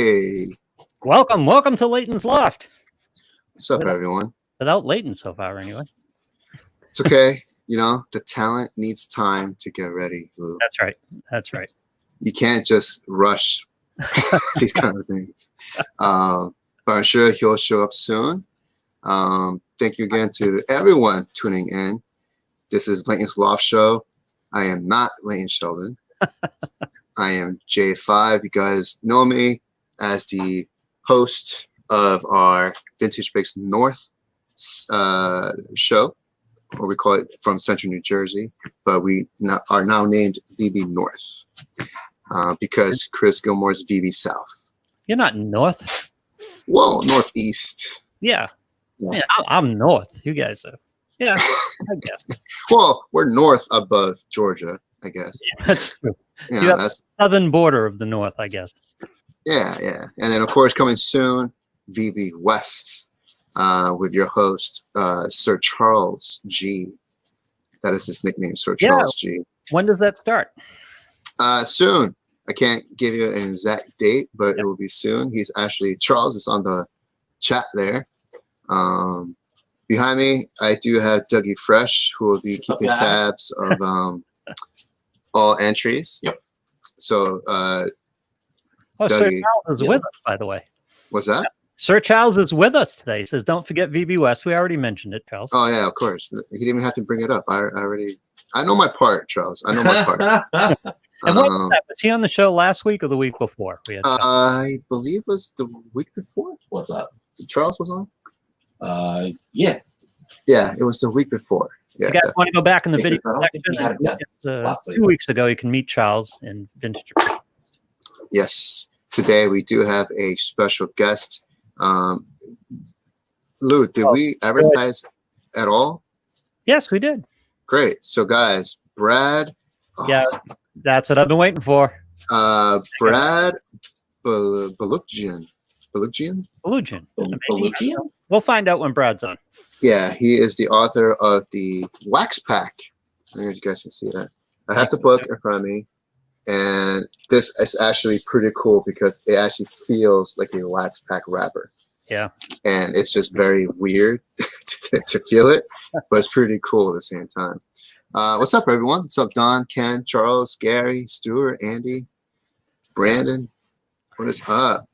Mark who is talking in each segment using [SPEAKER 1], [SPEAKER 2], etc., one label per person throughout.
[SPEAKER 1] Hey,
[SPEAKER 2] Welcome to Leighton's Loft.
[SPEAKER 1] what's up, everyone?
[SPEAKER 2] Without Leighton so far, anyway.
[SPEAKER 1] It's okay. You know, the talent needs time to get ready, Lou.
[SPEAKER 2] That's right.
[SPEAKER 1] You can't just rush these kind of things. But I'm sure he'll show up soon. Thank you again to everyone tuning in. This is Leighton's Loft Show. I am not Leighton Sheldon. I am J5. You guys know me as the host of our Vintage Breaks North show, or we call it From Central New Jersey, but we are now named VB North because Chris Gilmore's VB South.
[SPEAKER 2] You're not north.
[SPEAKER 1] Well, Northeast.
[SPEAKER 2] Yeah, I'm north. You guys are. Yeah, I guess.
[SPEAKER 1] Well, we're north above Georgia, I guess.
[SPEAKER 2] Yeah, that's true.
[SPEAKER 1] Yeah,
[SPEAKER 2] You have the southern border of the north, I guess.
[SPEAKER 1] Yeah. And then, of course, coming soon, VB West with your host, Sir Charles G. That is his nickname, Sir Charles G.
[SPEAKER 2] When does that start?
[SPEAKER 1] Soon. I can't give you an exact date, but it will be soon. Charles is on the chat there. Behind me, I do have Dougie Fresh, who will be keeping tabs of all entries.
[SPEAKER 3] Yep.
[SPEAKER 1] So,
[SPEAKER 2] Dougie, Sir Charles is with us, by the way.
[SPEAKER 1] What's that?
[SPEAKER 2] Sir Charles is with us today. He says, don't forget VB West. We already mentioned it, Charles.
[SPEAKER 1] Oh, yeah, of course. He didn't even have to bring it up. I know my part, Charles. I know my part.
[SPEAKER 2] And what was that? Was he on the show last week or the week before?
[SPEAKER 1] I believe it was the week before.
[SPEAKER 3] What's up?
[SPEAKER 1] Charles was on?
[SPEAKER 3] Yeah.
[SPEAKER 1] Yeah, it was the week before. Yeah,
[SPEAKER 2] you guys want to go back in the video
[SPEAKER 3] section?
[SPEAKER 2] 2 weeks ago, you can meet Charles in Vintage.
[SPEAKER 1] Yes. Today we do have a special guest. Lou, did we advertise at all?
[SPEAKER 2] Yes, we did.
[SPEAKER 1] Great. So, guys, Brad.
[SPEAKER 2] Yeah, that's what I've been waiting for.
[SPEAKER 1] Brad Balukjian. Balukjian?
[SPEAKER 2] Balukjian? We'll find out when Brad's on.
[SPEAKER 1] Yeah, he is the author of the Wax Pack. I don't know if you guys can see that. I have the book in front of me, and this is actually pretty cool because it actually feels like a Wax Pack wrapper.
[SPEAKER 2] Yeah. And
[SPEAKER 1] it's just very weird to feel it, but it's pretty cool at the same time. What's up, everyone? What's up, Don, Ken, Charles, Gary, Stuart, Andy, Brandon? What is up?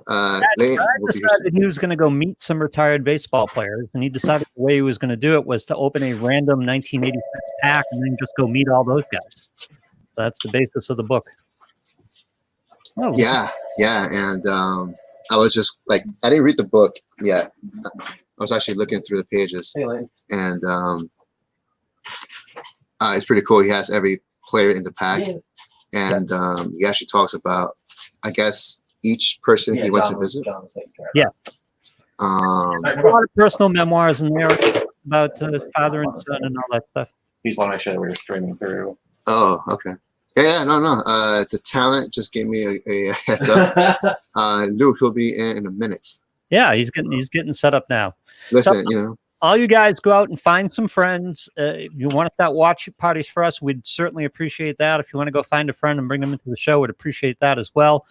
[SPEAKER 2] Brad decided he was going to go meet some retired baseball players, and he decided the way he was going to do it was to open a random 1986 pack and then just go meet all those guys. So that's the basis of the book.
[SPEAKER 1] Oh. Yeah, and I was just like, I didn't read the book yet. I was actually looking through the pages, and it's pretty cool. He has every player in the pack, and he actually talks about, I guess, each person he went to visit.
[SPEAKER 2] Yeah. A lot of personal memoirs in there about his father and son and all that stuff.
[SPEAKER 3] He just want to make sure that we were streaming through.
[SPEAKER 1] Oh, okay. Yeah, no. The talent just gave me a heads up. Luke, he'll be in a minute.
[SPEAKER 2] Yeah, he's getting set up now.
[SPEAKER 1] Listen,
[SPEAKER 2] all you guys go out and find some friends. If you want to start watch parties for us, we'd certainly appreciate that. If you want to go find a friend and bring them into the show, we'd appreciate that as well.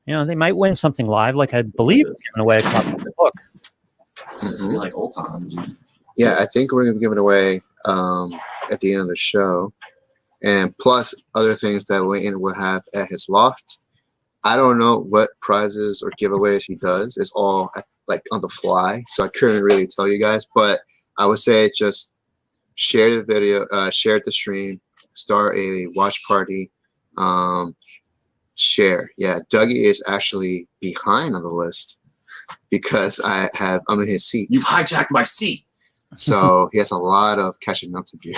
[SPEAKER 2] They might win something live, like I believe it's giving away a copy of the book.
[SPEAKER 3] This is like old times.
[SPEAKER 1] Yeah, I think we're going to give it away at the end of the show. And plus other things that Leighton will have at his loft. I don't know what prizes or giveaways he does. It's all like on the fly, so I couldn't really tell you guys. But I would say just share the video, share the stream, start a watch party, share. Yeah, Dougie is actually behind on the list because I'm in his seat.
[SPEAKER 3] You've hijacked my seat.
[SPEAKER 1] So he has a lot of catching up to do.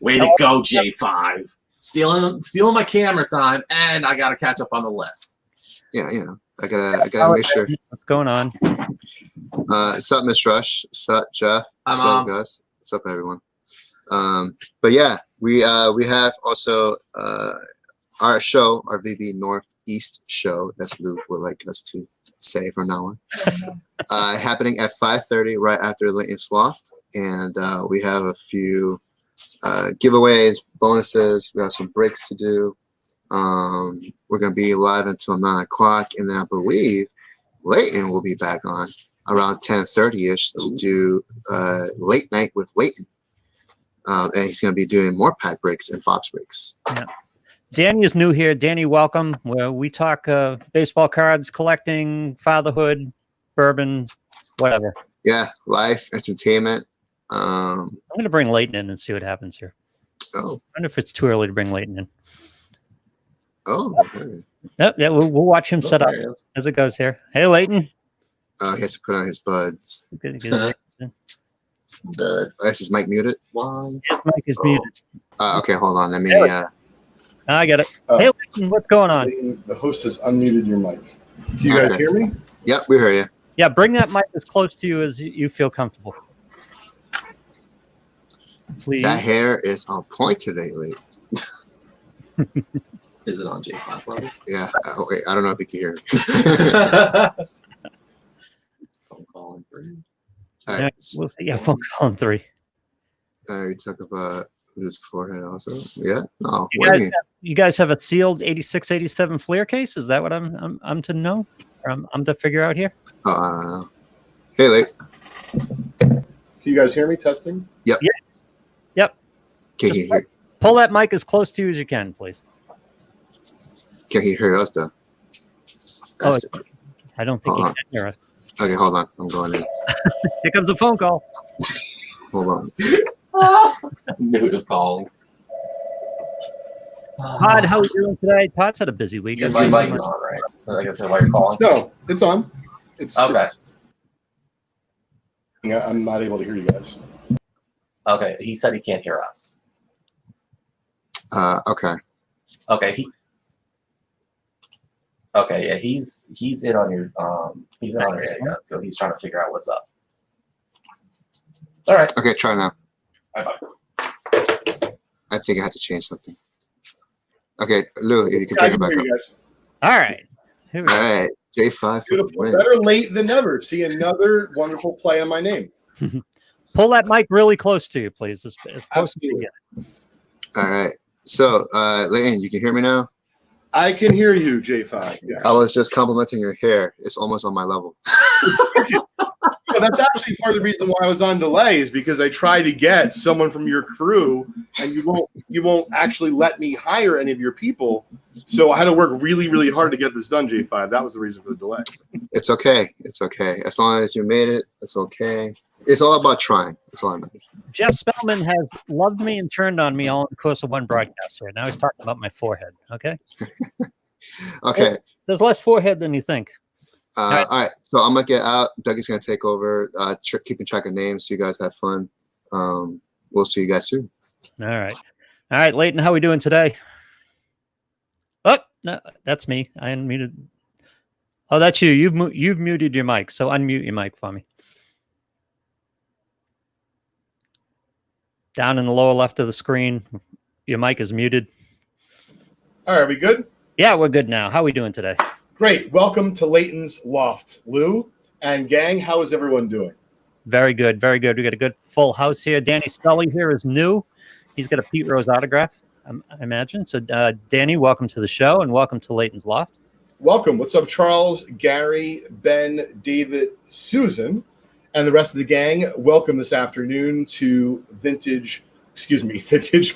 [SPEAKER 3] Way to go, J5. Stealing my camera time, and I got to catch up on the list.
[SPEAKER 1] Yeah, I gotta make sure.
[SPEAKER 2] What's going on?
[SPEAKER 1] What's up, Miss Rush? What's up, Jeff? What's up, Gus? What's up, everyone? But yeah, we have also our show, our VB Northeast show, as Lou would like us to say from now on, happening at 5:30 right after Leighton's Loft, and we have a few giveaways, bonuses. We have some breaks to do. We're going to be live until 9 o'clock. And then I believe Leighton will be back on around 10:30-ish to do late night with Leighton. And he's going to be doing more pack breaks and box breaks.
[SPEAKER 2] Yeah. Danny is new here. Danny, welcome. Where we talk baseball cards, collecting, fatherhood, bourbon, whatever.
[SPEAKER 1] Yeah, life, entertainment.
[SPEAKER 2] I'm going to bring Leighton in and see what happens here.
[SPEAKER 1] Oh.
[SPEAKER 2] I wonder if it's too early to bring Leighton in.
[SPEAKER 1] Oh. Okay.
[SPEAKER 2] Yep, yeah, we'll watch him set up as it goes here. Hey, Leighton.
[SPEAKER 1] He has to put on his buds.
[SPEAKER 2] Is
[SPEAKER 1] His mic muted?
[SPEAKER 2] his mic is muted.
[SPEAKER 1] Okay, hold on. Let me.
[SPEAKER 2] I get it. Hey, Leighton, what's going on?
[SPEAKER 4] The host has unmuted your mic. Do you guys hear me?
[SPEAKER 1] Yep, we hear you.
[SPEAKER 2] Yeah, bring that mic as close to you as you feel comfortable. Please.
[SPEAKER 1] That hair is on point today, Lee.
[SPEAKER 3] Is it on J5 level?
[SPEAKER 1] Yeah. Okay. I don't know if you can hear me.
[SPEAKER 3] Phone call in 3.
[SPEAKER 1] All
[SPEAKER 2] Yeah,
[SPEAKER 1] right.
[SPEAKER 2] we'll see. Yeah, phone call in 3.
[SPEAKER 1] We talk about his forehead also. Yeah. No.
[SPEAKER 2] You guys have a sealed 86, 87 Fleer case? Is that what I'm to know? Or I'm to figure out here?
[SPEAKER 1] Oh, I don't know. Hey, Lee.
[SPEAKER 4] Can you guys hear me? Testing?
[SPEAKER 1] Yep.
[SPEAKER 2] Yes. Yep.
[SPEAKER 1] Can he hear?
[SPEAKER 2] Pull that mic as close to you as you can, please.
[SPEAKER 1] Can he hear us though?
[SPEAKER 2] Oh, I don't think he can hear us.
[SPEAKER 1] Okay, hold on. I'm going in.
[SPEAKER 2] Here comes a phone call.
[SPEAKER 1] Hold on.
[SPEAKER 3] I knew it was calling.
[SPEAKER 2] Todd, how are you doing today? Todd's had a busy week.
[SPEAKER 3] Your mic on, right? I guess that's why you're calling.
[SPEAKER 4] No, it's on. It's
[SPEAKER 3] Okay.
[SPEAKER 4] I'm not able to hear you guys.
[SPEAKER 3] Okay. He said he can't hear us.
[SPEAKER 1] Okay.
[SPEAKER 3] Okay. Okay. Yeah. He's in on your area, so he's trying to figure out what's up. All right.
[SPEAKER 1] Okay, try now.
[SPEAKER 3] Bye.
[SPEAKER 1] I think I had to change something. Okay, Lou, if you can
[SPEAKER 4] I
[SPEAKER 1] bring it
[SPEAKER 4] can
[SPEAKER 1] back
[SPEAKER 4] hear
[SPEAKER 1] up.
[SPEAKER 4] you guys.
[SPEAKER 2] All right. Here we
[SPEAKER 1] All
[SPEAKER 2] go.
[SPEAKER 1] right, J5 for the
[SPEAKER 4] Beautiful.
[SPEAKER 1] win.
[SPEAKER 4] Better late than never. See another wonderful play on my name.
[SPEAKER 2] Pull that mic really close to you, please. As close as you
[SPEAKER 4] Absolutely.
[SPEAKER 2] can.
[SPEAKER 1] All right. So, Leighton, you can hear me now?
[SPEAKER 4] I can hear you, J5. Yes.
[SPEAKER 1] I was just complimenting your hair. It's almost on my level.
[SPEAKER 4] Well, that's actually part of the reason why I was on delay is because I tried to get someone from your crew, and you won't actually let me hire any of your people. So I had to work really, really hard to get this done, J5. That was the reason for the delay.
[SPEAKER 1] It's okay. It's okay. As long as you made it, it's okay. It's all about trying. That's all I know.
[SPEAKER 2] Jeff Spellman has loved me and turned on me all in the course of one broadcast here. Now he's talking about my forehead. Okay.
[SPEAKER 1] Okay.
[SPEAKER 2] There's less forehead than you think.
[SPEAKER 1] All right. So I'm going to get out. Doug is going to take over, keeping track of names. So you guys have fun. We'll see you guys soon.
[SPEAKER 2] All right. All right, Leighton, how are we doing today? Oh, no, that's me. I unmuted. Oh, that's you. You've muted your mic. So unmute your mic for me. Down in the lower left of the screen, your mic is muted.
[SPEAKER 4] All right, are we good?
[SPEAKER 2] Yeah, we're good now. How are we doing today?
[SPEAKER 4] Great. Welcome to Leighton's Loft. Lou and gang, how is everyone doing?
[SPEAKER 2] Very good. Very good. We got a good full house here. Danny Scully here is new. He's got a Pete Rose autograph, I imagine. So, Danny, welcome to the show and welcome to Leighton's Loft.
[SPEAKER 4] Welcome. What's up, Charles, Gary, Ben, David, Susan, and the rest of the gang? Welcome this afternoon to Vintage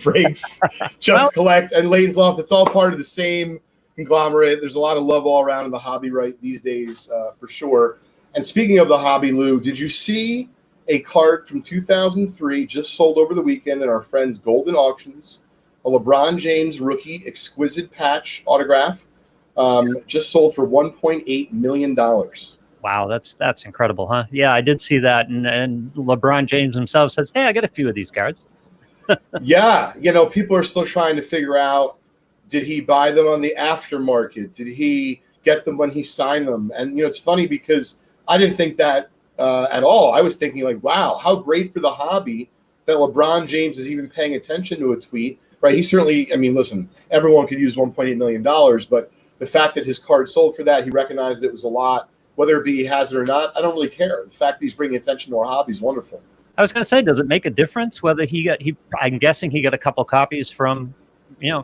[SPEAKER 4] Breaks, Just Collect, and Leighton's Loft. It's all part of the same conglomerate. There's a lot of love all around in the hobby right these days, for sure. And speaking of the hobby, Lou, did you see a card from 2003 just sold over the weekend at our friends Gooden Auctions? A LeBron James rookie exquisite patch autograph, just sold for $1.8 million.
[SPEAKER 2] Wow, that's incredible, huh? Yeah, I did see that. And LeBron James himself says, hey, I got a few of these cards.
[SPEAKER 4] Yeah, people are still trying to figure out, did he buy them on the aftermarket? Did he get them when he signed them? And, it's funny because I didn't think that at all. I was thinking like, wow, how great for the hobby that LeBron James is even paying attention to a tweet, right? He certainly, listen, everyone could use $1.8 million, but the fact that his card sold for that, he recognized it was a lot. Whether it be he has it or not, I don't really care. The fact that he's bringing attention to our hobby is wonderful.
[SPEAKER 2] I was going to say, does it make a difference whether I'm guessing he got a couple copies from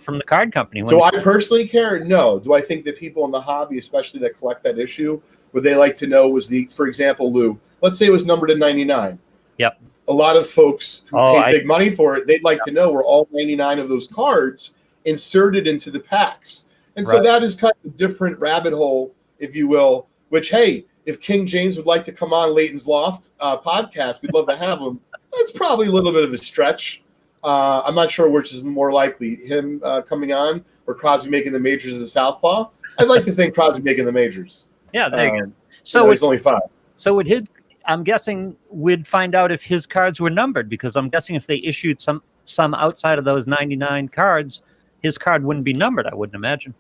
[SPEAKER 2] from the card company.
[SPEAKER 4] Do I personally care? No. Do I think that people in the hobby, especially that collect that issue, would they like to know was for example, Lou, let's say it was numbered to 99.
[SPEAKER 2] Yep.
[SPEAKER 4] A lot of folks who paid big money for it, they'd like to know were all 99 of those cards inserted into the packs. And so that is kind of a different rabbit hole, if you will, which, hey, if King James would like to come on Leighton's Loft podcast, we'd love to have him. That's probably a little bit of a stretch. I'm not sure which is more likely, him coming on or Crosby making the majors as a southpaw. I'd like to think Crosby making the majors.
[SPEAKER 2] Yeah, there you go. So
[SPEAKER 4] it's only 5.
[SPEAKER 2] So I'm guessing we'd find out if his cards were numbered, because I'm guessing if they issued some outside of those 99 cards, his card wouldn't be numbered, I wouldn't imagine.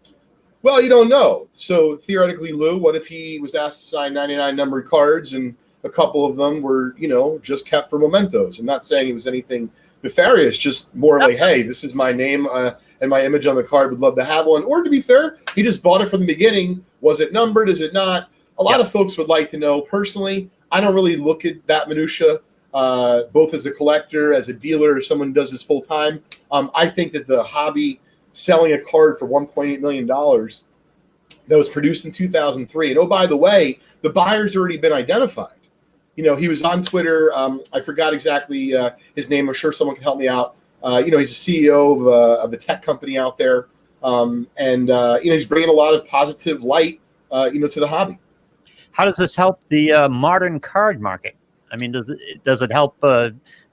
[SPEAKER 4] Well, you don't know. So theoretically, Lou, what if he was asked to sign 99 numbered cards and a couple of them were, just kept for mementos? I'm not saying it was anything nefarious, just more like, hey, this is my name and my image on the card. Would love to have one. Or to be fair, he just bought it from the beginning. Was it numbered? Is it not? A lot of folks would like to know. Personally, I don't really look at that minutia, both as a collector, as a dealer, or someone who does this full time. I think that the hobby selling a card for $1.8 million that was produced in 2003. And oh, by the way, the buyer's already been identified. He was on Twitter. I forgot exactly his name. I'm sure someone can help me out. He's a CEO of a tech company out there. He's bringing a lot of positive light, to the hobby.
[SPEAKER 2] How does this help the modern card market? I mean, does it help?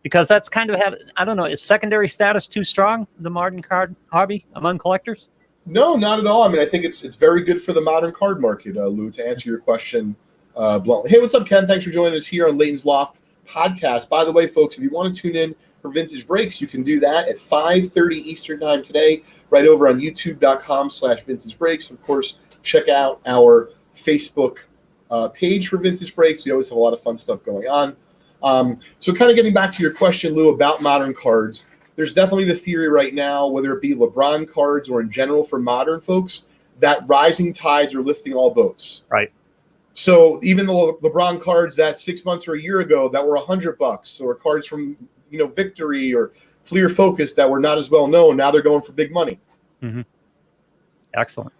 [SPEAKER 2] Because that's kind of I don't know, is secondary status too strong, the modern card hobby among collectors?
[SPEAKER 4] No, not at all. I mean, I think it's very good for the modern card market, Lou, to answer your question bluntly. Hey, what's up, Ken? Thanks for joining us here on Leighton's Loft podcast. By the way, folks, if you want to tune in for Vintage Breaks, you can do that at 5:30 Eastern time today, right over on youtube.com/Vintage Breaks. Of course, check out our Facebook page for Vintage Breaks. We always have a lot of fun stuff going on. So kind of getting back to your question, Lou, about modern cards, there's definitely the theory right now, whether it be LeBron cards or in general for modern folks, that rising tides are lifting all boats.
[SPEAKER 2] Right.
[SPEAKER 4] So even the LeBron cards that 6 months or a year ago that were $100, or cards from Victory or Fleer Focus that were not as well known, now they're going for big money.
[SPEAKER 2] Mm-hmm. Excellent.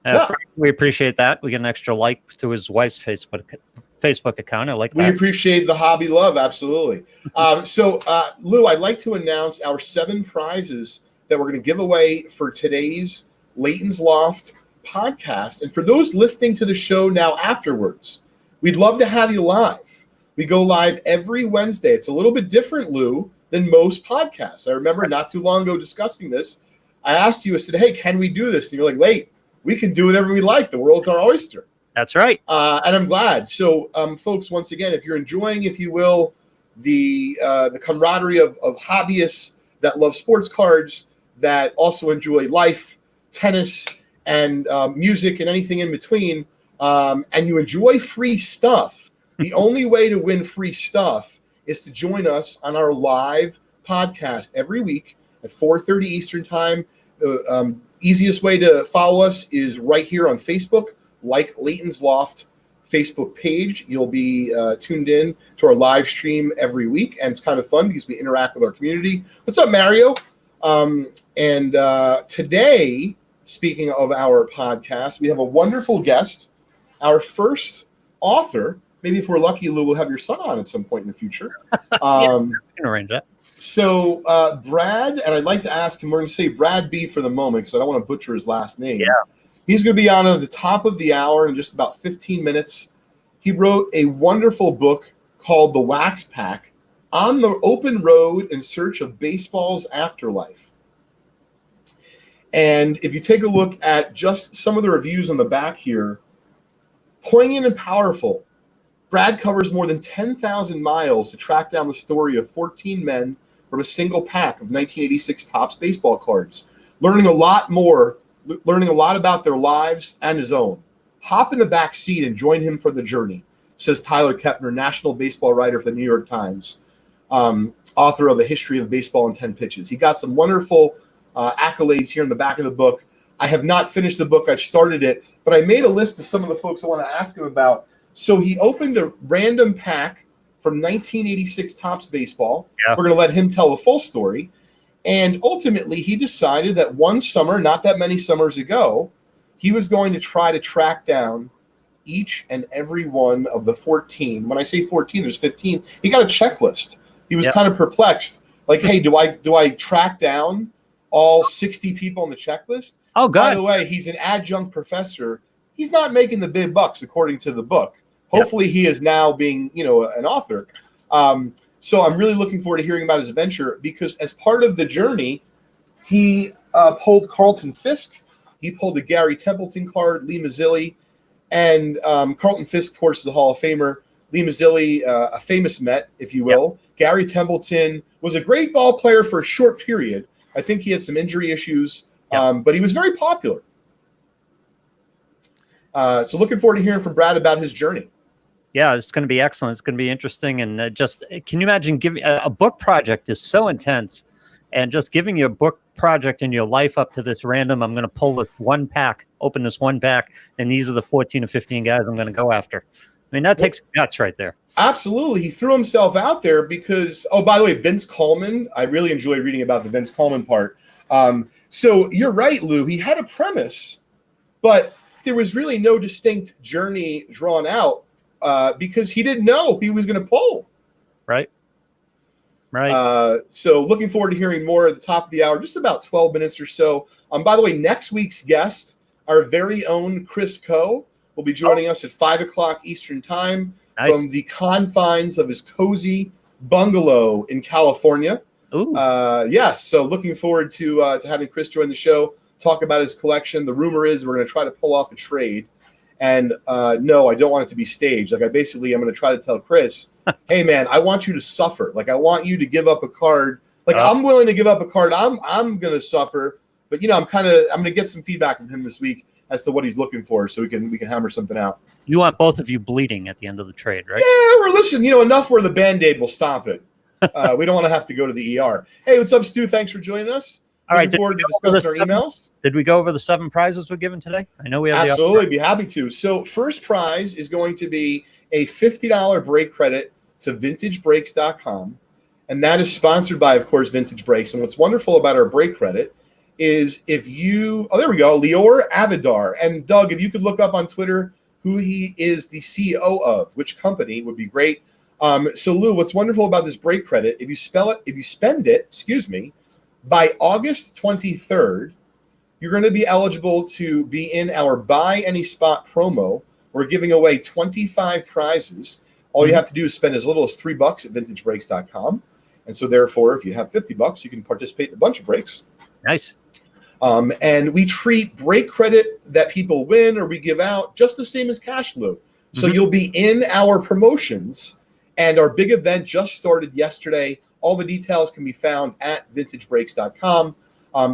[SPEAKER 2] Frank, we appreciate that. We get an extra like to his wife's Facebook account. I like that.
[SPEAKER 4] We appreciate the hobby love. Absolutely. Lou, I'd like to announce our 7 prizes that we're going to give away for today's Leighton's Loft podcast. And for those listening to the show now afterwards, we'd love to have you live. We go live every Wednesday. It's a little bit different, Lou, than most podcasts. I remember not too long ago discussing this. I asked you, I said, hey, can we do this? And you're like, Leighton, we can do whatever we like. The world's our oyster.
[SPEAKER 2] That's right.
[SPEAKER 4] And I'm glad. So, folks, once again, if you're enjoying, if you will, the camaraderie of hobbyists that love sports cards, that also enjoy life, tennis, and music and anything in between, and you enjoy free stuff, the only way to win free stuff is to join us on our live podcast every week at 4:30 Eastern time. The easiest way to follow us is right here on Facebook, like Leighton's Loft Facebook page. You'll be tuned in to our live stream every week, and it's kind of fun because we interact with our community. What's up, Mario? Today, speaking of our podcast, we have a wonderful guest, our first author. Maybe if we're lucky, Lou, we'll have your son on at some point in the future.
[SPEAKER 2] We can arrange that.
[SPEAKER 4] So Brad, and I'd like to ask him, we're going to say Brad B for the moment because I don't want to butcher his last name.
[SPEAKER 2] Yeah.
[SPEAKER 4] He's going to be on at the top of the hour in just about 15 minutes. He wrote a wonderful book called The Wax Pack, On the Open Road in Search of Baseball's Afterlife. And if you take a look at just some of the reviews on the back here, poignant and powerful. Brad covers more than 10,000 miles to track down the story of 14 men from a single pack of 1986 Topps baseball cards, learning a lot about their lives and his own. Hop in the back seat and join him for the journey, says Tyler Kepner, national baseball writer for the New York Times, author of The History of Baseball in 10 Pitches. He got some wonderful accolades here in the back of the book. I have not finished the book. I've started it, but I made a list of some of the folks I want to ask him about. So he opened a random pack from 1986 Topps baseball.
[SPEAKER 2] Yeah.
[SPEAKER 4] We're going to let him tell the full story. And ultimately, he decided that one summer, not that many summers ago, he was going to try to track down each and every one of the 14. When I say 14, there's 15. He got a checklist. He was kind of perplexed. Like, hey, do I track down all 60 people on the checklist?
[SPEAKER 2] Oh, God.
[SPEAKER 4] By the way, he's an adjunct professor. He's not making the big bucks, according to the book. Hopefully, he is now being, an author. So I'm really looking forward to hearing about his adventure, because as part of the journey, he pulled Carlton Fisk. He pulled a Gary Templeton card, Lee Mazzilli, and Carlton Fisk, of course, is the Hall of Famer. Lee Mazzilli, a famous Met, if you will. Yep. Gary Templeton was a great ball player for a short period. I think he had some injury issues, but he was very popular. So looking forward to hearing from Brad about his journey.
[SPEAKER 2] Yeah, it's going to be excellent. It's going to be interesting. And just, can you imagine giving a book project is so intense, and just giving you a book project in your life up to this random, I'm going to pull this one pack, open this one pack, and these are the 14 or 15 guys I'm going to go after. I mean, that takes guts right there.
[SPEAKER 4] Absolutely. He threw himself out there because, oh, by the way, Vince Coleman, I really enjoy reading about the Vince Coleman part. So you're right, Lou. He had a premise, but there was really no distinct journey drawn out because he didn't know he was going to pull.
[SPEAKER 2] Right. Right.
[SPEAKER 4] So looking forward to hearing more at the top of the hour, just about 12 minutes or so. By the way, next week's guest, our very own Chris Coe, will be joining us at 5 o'clock Eastern time from the confines of his cozy bungalow in California.
[SPEAKER 2] Ooh.
[SPEAKER 4] Yes. So looking forward to having Chris join the show, talk about his collection. The rumor is we're going to try to pull off a trade. And no, I don't want it to be staged. Like, I'm going to try to tell Chris, hey, man, I want you to suffer. Like, I want you to give up a card. Like, I'm willing to give up a card. I'm going to suffer. But, I'm going to get some feedback from him this week as to what he's looking for, so we can hammer something out.
[SPEAKER 2] You want both of you bleeding at the end of the trade, right?
[SPEAKER 4] Yeah, or listen, enough where the Band-Aid will stop it. We don't want to have to go to the ER. Hey, what's up, Stu? Thanks for joining us.
[SPEAKER 2] All right.
[SPEAKER 4] Looking forward to discussing our emails.
[SPEAKER 2] Did we go over the 7 prizes we're giving today? I know we have.
[SPEAKER 4] Absolutely, be happy to. So first prize is going to be a $50 break credit to vintagebreaks.com. And that is sponsored by, of course, Vintage Breaks. And what's wonderful about our break credit is there we go, Lior Avidar. And Doug, if you could look up on Twitter who he is the CEO of, which company, would be great. So Lou, what's wonderful about this break credit, if you spend it, by August 23rd, you're going to be eligible to be in our Buy Any Spot promo. We're giving away 25 prizes. All you have to do is spend as little as $3 at vintagebreaks.com. And so therefore, if you have $50, you can participate in a bunch of breaks.
[SPEAKER 2] Nice.
[SPEAKER 4] And we treat break credit that people win or we give out just the same as cash, Lou. So you'll be in our promotions, and our big event just started yesterday. All the details can be found at vintagebreaks.com.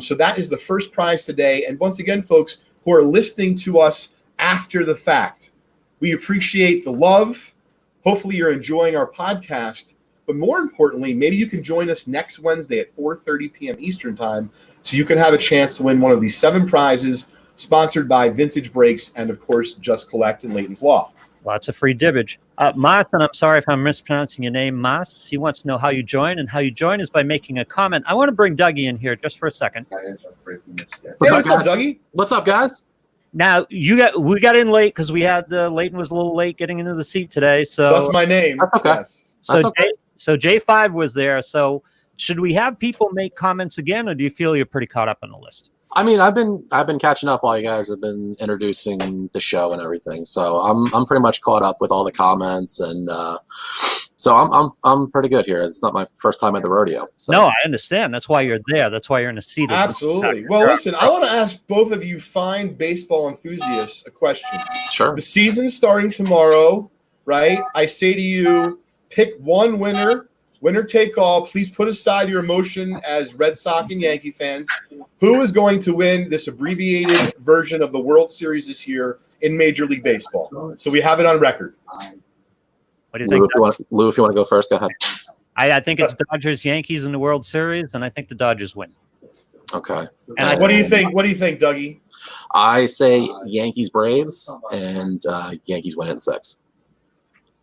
[SPEAKER 4] So that is the first prize today. And once again, folks who are listening to us after the fact, we appreciate the love. Hopefully you're enjoying our podcast. But more importantly, maybe you can join us next Wednesday at 4:30 p.m. Eastern time, so you can have a chance to win one of these 7 prizes sponsored by Vintage Breaks and, of course, Just Collect and Leighton's Loft.
[SPEAKER 2] Lots of free dibbage. Mas, and I'm sorry if I'm mispronouncing your name, Mas. He wants to know how you join, and how you join is by making a comment. I want to bring Dougie in here just for a second.
[SPEAKER 4] What's up, Dougie?
[SPEAKER 3] What's up, guys?
[SPEAKER 2] Now, we got in late because we had Leighton was a little late getting into the seat today. So
[SPEAKER 4] that's my name.
[SPEAKER 3] That's okay.
[SPEAKER 4] Yes.
[SPEAKER 3] That's okay.
[SPEAKER 2] So J5 was there. So should we have people make comments again, or do you feel you're pretty caught up on the list?
[SPEAKER 3] I mean, I've been catching up while you guys have been introducing the show and everything. So I'm pretty much caught up with all the comments, and so I'm pretty good here. It's not my first time at the rodeo. So.
[SPEAKER 2] No, I understand. That's why you're there. That's why you're in a seat.
[SPEAKER 4] Absolutely. Well, listen, I want to ask both of you fine baseball enthusiasts a question.
[SPEAKER 3] Sure.
[SPEAKER 4] The season's starting tomorrow, right? I say to you, pick one winner. Winner take all. Please put aside your emotion as Red Sox and Yankee fans. Who is going to win this abbreviated version of the World Series this year in Major League Baseball? So we have it on record.
[SPEAKER 2] What do you think?
[SPEAKER 3] Lou, if you want to go first, go ahead.
[SPEAKER 2] I think it's Dodgers, Yankees in the World Series, and I think the Dodgers win.
[SPEAKER 3] Okay.
[SPEAKER 4] And what do you think? What do you think, Dougie?
[SPEAKER 3] I say Yankees, Braves, and Yankees win it in 6.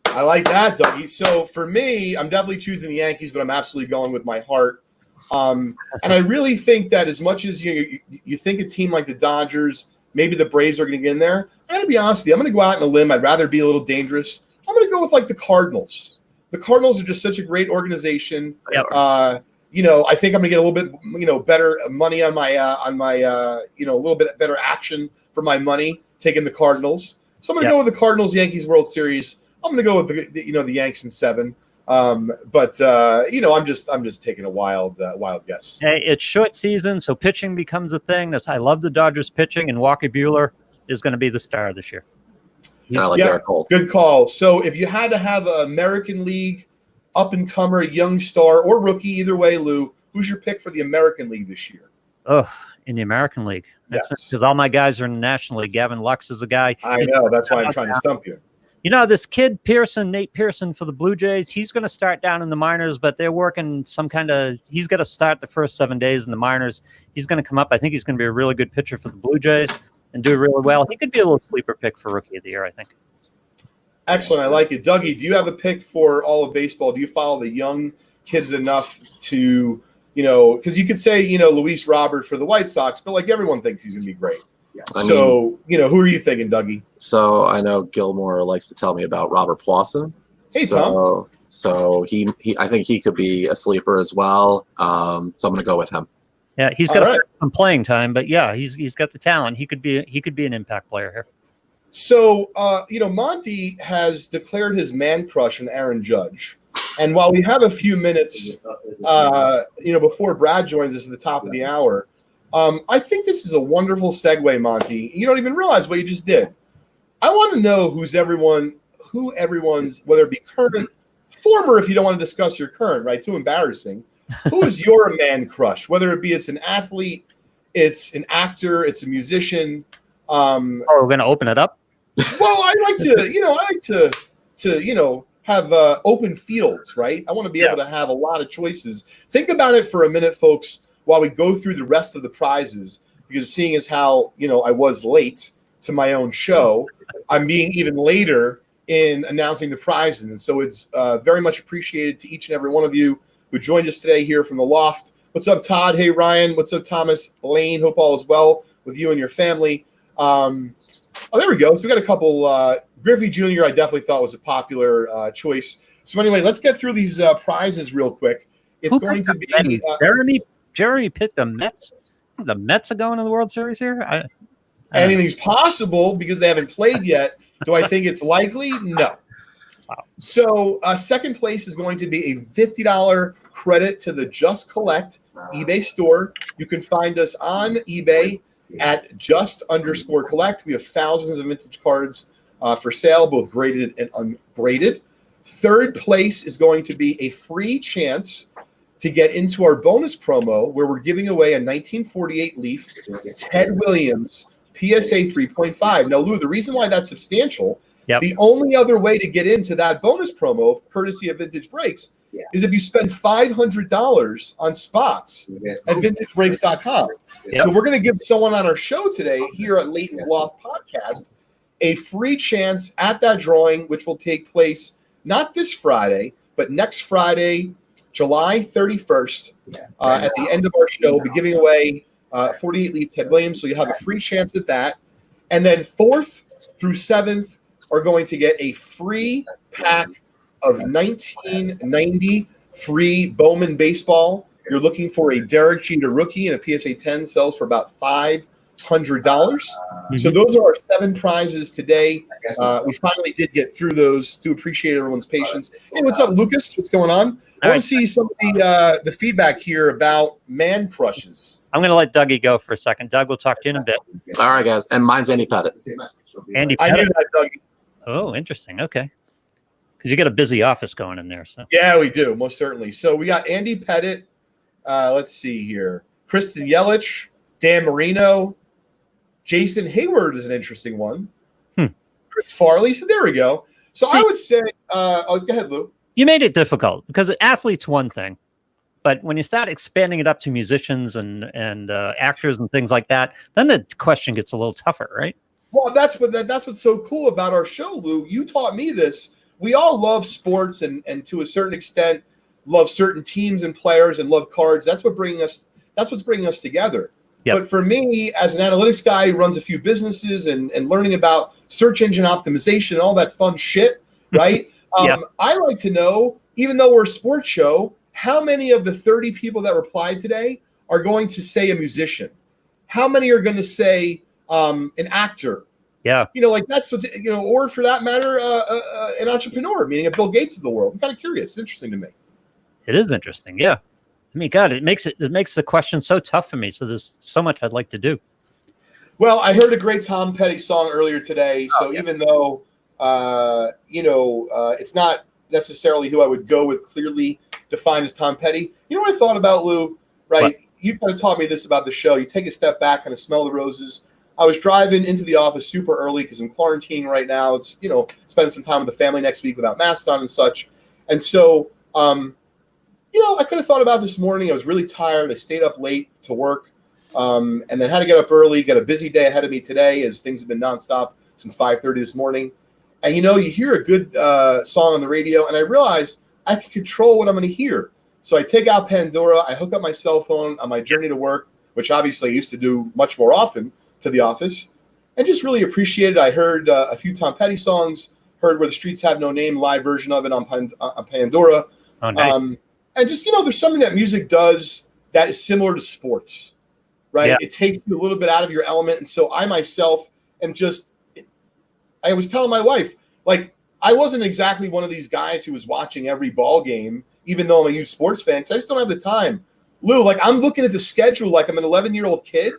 [SPEAKER 4] I like that, Dougie. So for me, I'm definitely choosing the Yankees, but I'm absolutely going with my heart. And I really think that as much as you think a team like the Dodgers, maybe the Braves are going to get in there, I got to be honest with you. I'm going to go out on a limb. I'd rather be a little dangerous. I'm going to go with like the Cardinals. The Cardinals are just such a great organization.
[SPEAKER 2] Yep.
[SPEAKER 4] I think I'm going to get a little bit, better money on my, a little bit better action for my money taking the Cardinals. So I'm going to go with the Cardinals-Yankees World Series. I'm going to go with the Yanks in 7. I'm just taking a wild guess.
[SPEAKER 2] Hey, it's short season, so pitching becomes a thing. I love the Dodgers pitching, and Walker Buehler is going to be the star this year.
[SPEAKER 3] I like Garrett Cole.
[SPEAKER 4] Good call. So if you had to have an American League up-and-comer, young star, or rookie, either way, Lou, who's your pick for the American League this year?
[SPEAKER 2] Oh, in the American League. That's because all my guys are in the National League. Gavin Lux is a guy.
[SPEAKER 4] I know. That's why I'm trying to stump you.
[SPEAKER 2] This kid Nate Pearson for the Blue Jays, he's going to start down in the minors, but they're working he's got to start the first 7 days in the minors. He's going to come up. I think he's going to be a really good pitcher for the Blue Jays and do really well. He could be a little sleeper pick for Rookie of the Year, I think.
[SPEAKER 4] Excellent. I like it. Dougie, do you have a pick for all of baseball? Do you follow the young kids enough to, because you could say, Luis Robert for the White Sox, but like everyone thinks he's going to be great. Yeah. Who are you thinking, Dougie?
[SPEAKER 3] So I know Gilmore likes to tell me about Robert Plawson.
[SPEAKER 4] Hey, Tom.
[SPEAKER 3] So he I think he could be a sleeper as well. So I'm going to go with him.
[SPEAKER 2] Yeah, he's got some playing time, but yeah, he's got the talent. He could be an impact player here.
[SPEAKER 4] So Monty has declared his man crush on Aaron Judge, and while we have a few minutes, before Brad joins us at the top of the hour. I think this is a wonderful segue, Monty. You don't even realize what you just did. I want to know who everyone's, whether it be current, former, if you don't want to discuss your current, right? Too embarrassing. Who is your man crush? Whether it be it's an athlete, it's an actor, it's a musician.
[SPEAKER 2] We're going to open it up?
[SPEAKER 4] Well, I like to have open fields, right? I want to be able to have a lot of choices. Think about it for a minute, folks, while we go through the rest of the prizes, because seeing as how, I was late to my own show, I'm being even later in announcing the prizes. And so it's very much appreciated to each and every one of you who joined us today here from the Loft. What's up, Todd? Hey, Ryan. What's up, Thomas? Lane. Hope all is well with you and your family. There we go. So we got a couple. Griffey Jr. I definitely thought was a popular choice. So anyway, let's get through these prizes real quick. It's going to be
[SPEAKER 2] Jeremy picked the Mets. The Mets are going to the World Series here.
[SPEAKER 4] Anything's possible because they haven't played yet. Do I think it's likely? No. Wow. So second place is going to be a $50 credit to the Just Collect eBay store. You can find us on eBay at just_collect. We have thousands of vintage cards for sale, both graded and ungraded. Third place is going to be a free chance to get into our bonus promo where we're giving away a 1948 Leaf Ted Williams PSA 3.5. Now, Lou, the reason why that's substantial, the only other way to get into that bonus promo, courtesy of Vintage Breaks, is if you spend $500 on spots at vintagebreaks.com. So we're going to give someone on our show today here at Leighton's Loft Podcast a free chance at that drawing, which will take place not this Friday, but next Friday, July 31st, at the end of our show. We'll be giving away 48 Leaf Ted Williams, so you have a free chance at that. And then 4th through 7th are going to get a free pack of 1993 Bowman baseball. You're looking for a Derek Jeter rookie, and a PSA 10 sells for about $500. So those are our 7 prizes today. We finally did get through those. Do appreciate everyone's patience. Hey, what's up, Lucas? What's going on? I want to see some of the feedback here about man crushes.
[SPEAKER 2] I'm going to let Dougie go for a second. Doug, we'll talk to you in a bit.
[SPEAKER 3] All right, guys. And mine's Andy Pettit.
[SPEAKER 2] Andy
[SPEAKER 4] Pettit. I knew that, Dougie.
[SPEAKER 2] Oh, interesting. Okay. Because you got a busy office going in there. So
[SPEAKER 4] yeah, we do, most certainly. So we got Andy Pettit. Let's see here. Kristen Yelich, Dan Marino, Jason Hayward is an interesting one. Chris Farley. So there we go. So I would say, go ahead, Lou.
[SPEAKER 2] You made it difficult because athletes one thing, but when you start expanding it up to musicians and actors and things like that, then the question gets a little tougher, right?
[SPEAKER 4] Well, that's what's so cool about our show, Lou. You taught me this. We all love sports, and to a certain extent, love certain teams and players and love cards. That's what's bringing us together.
[SPEAKER 2] Yep.
[SPEAKER 4] But for me, as an analytics guy who runs a few businesses and learning about search engine optimization and all that fun shit, right? I like to know, even though we're a sports show, how many of the 30 people that replied today are going to say a musician? How many are going to say an actor?
[SPEAKER 2] Yeah.
[SPEAKER 4] Like that's what, or for that matter, an entrepreneur, meaning a Bill Gates of the world. I'm kind of curious. It's interesting to me.
[SPEAKER 2] It is interesting. Yeah. I mean, God, it makes the question so tough for me. So there's so much I'd like to do.
[SPEAKER 4] Well, I heard a great Tom Petty song earlier today. So even though, it's not necessarily who I would go with clearly defined as Tom Petty. You know what I thought about, Lou? Right.
[SPEAKER 2] What?
[SPEAKER 4] You kind of taught me this about the show. You take a step back, kind of smell the roses. I was driving into the office super early because I'm quarantining right now. It's, spending some time with the family next week without masks on and such. And so, I could have thought about this morning. I was really tired. I stayed up late to work and then had to get up early, got a busy day ahead of me today as things have been nonstop since 5:30 this morning. And, you hear a good song on the radio, and I realized I can control what I'm going to hear. So I take out Pandora. I hook up my cell phone on my journey to work, which obviously I used to do much more often to the office, and just really appreciated. I heard a few Tom Petty songs, heard Where the Streets Have No Name, live version of it on Pandora.
[SPEAKER 2] Oh, nice.
[SPEAKER 4] And just, there's something that music does that is similar to sports, right?
[SPEAKER 2] Yeah.
[SPEAKER 4] It takes you a little bit out of your element. And so I myself am I was telling my wife, like, I wasn't exactly one of these guys who was watching every ball game, even though I'm a huge sports fan, because I just don't have the time. Lou, like, I'm looking at the schedule like I'm an 11-year-old kid.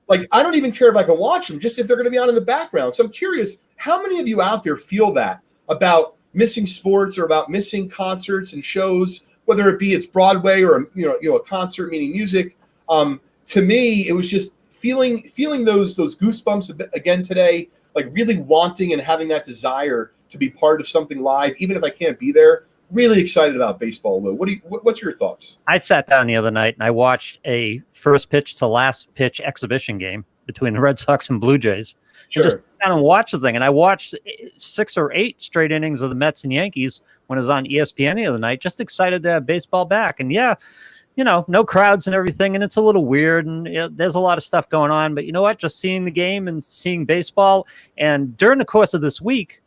[SPEAKER 4] Like, I don't even care if I can watch them, just if they're going to be on in the background. So I'm curious, how many of you out there feel that about missing sports or about missing concerts and shows, whether it be it's Broadway or a concert, meaning music? To me, it was just feeling those goosebumps again today, like really wanting and having that desire to be part of something live, even if I can't be there. Really excited about baseball, Lou. What's your thoughts?
[SPEAKER 2] I sat down the other night and I watched a first pitch to last pitch exhibition game between the Red Sox and Blue Jays.
[SPEAKER 4] Sure.
[SPEAKER 2] And just sat down and watched the thing. And I watched 6 or 8 straight innings of the Mets and Yankees when it was on ESPN the other night. Just excited to have baseball back. And yeah, no crowds and everything. And it's a little weird. And there's a lot of stuff going on. But you know what? Just seeing the game and seeing baseball. And during the course of this week,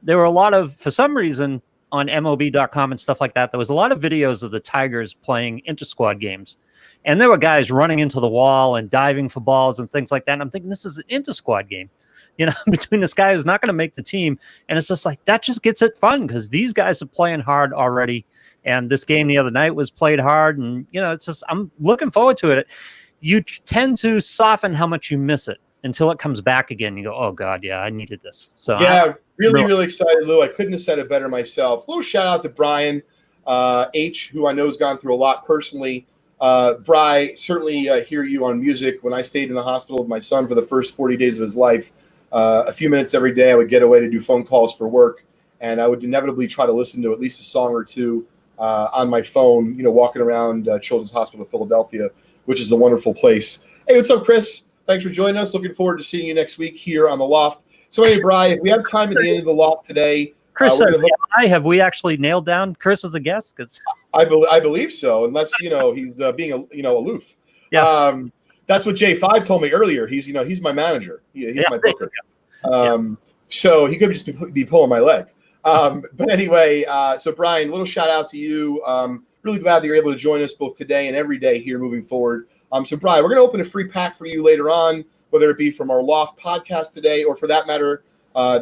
[SPEAKER 2] there were a lot of, for some reason, on MLB.com and stuff like that, there was a lot of videos of the Tigers playing inter-squad games. And there were guys running into the wall and diving for balls and things like that. And I'm thinking, this is an inter-squad game, between this guy who's not going to make the team. And it's just like, that just gets it fun because these guys are playing hard already. And this game the other night was played hard. And, it's just, I'm looking forward to it. You tend to soften how much you miss it until it comes back again. You go, oh God, yeah, I needed this. So
[SPEAKER 4] yeah, really excited, Lou. I couldn't have said it better myself. A little shout out to Brian H., who I know has gone through a lot personally. Bri, certainly hear you on music. When I stayed in the hospital with my son for the first 40 days of his life, a few minutes every day I would get away to do phone calls for work, and I would inevitably try to listen to at least a song or two on my phone, walking around Children's Hospital of Philadelphia, which is a wonderful place. Hey, what's up, Chris? Thanks for joining us. Looking forward to seeing you next week here on the Loft. So, hey, Brian, if we have time at the end of the Loft today,
[SPEAKER 2] Chris, have we actually nailed down Chris as a guest? Because
[SPEAKER 4] I believe so, unless he's being aloof.
[SPEAKER 2] Yeah.
[SPEAKER 4] That's what J5 told me earlier. He's my manager. He's my booker. So he could just be pulling my leg. But anyway, so Brian, little shout out to you. Really glad that you're able to join us both today and every day here moving forward. So Brian, we're going to open a free pack for you later on, whether it be from our Loft podcast today or for that matter,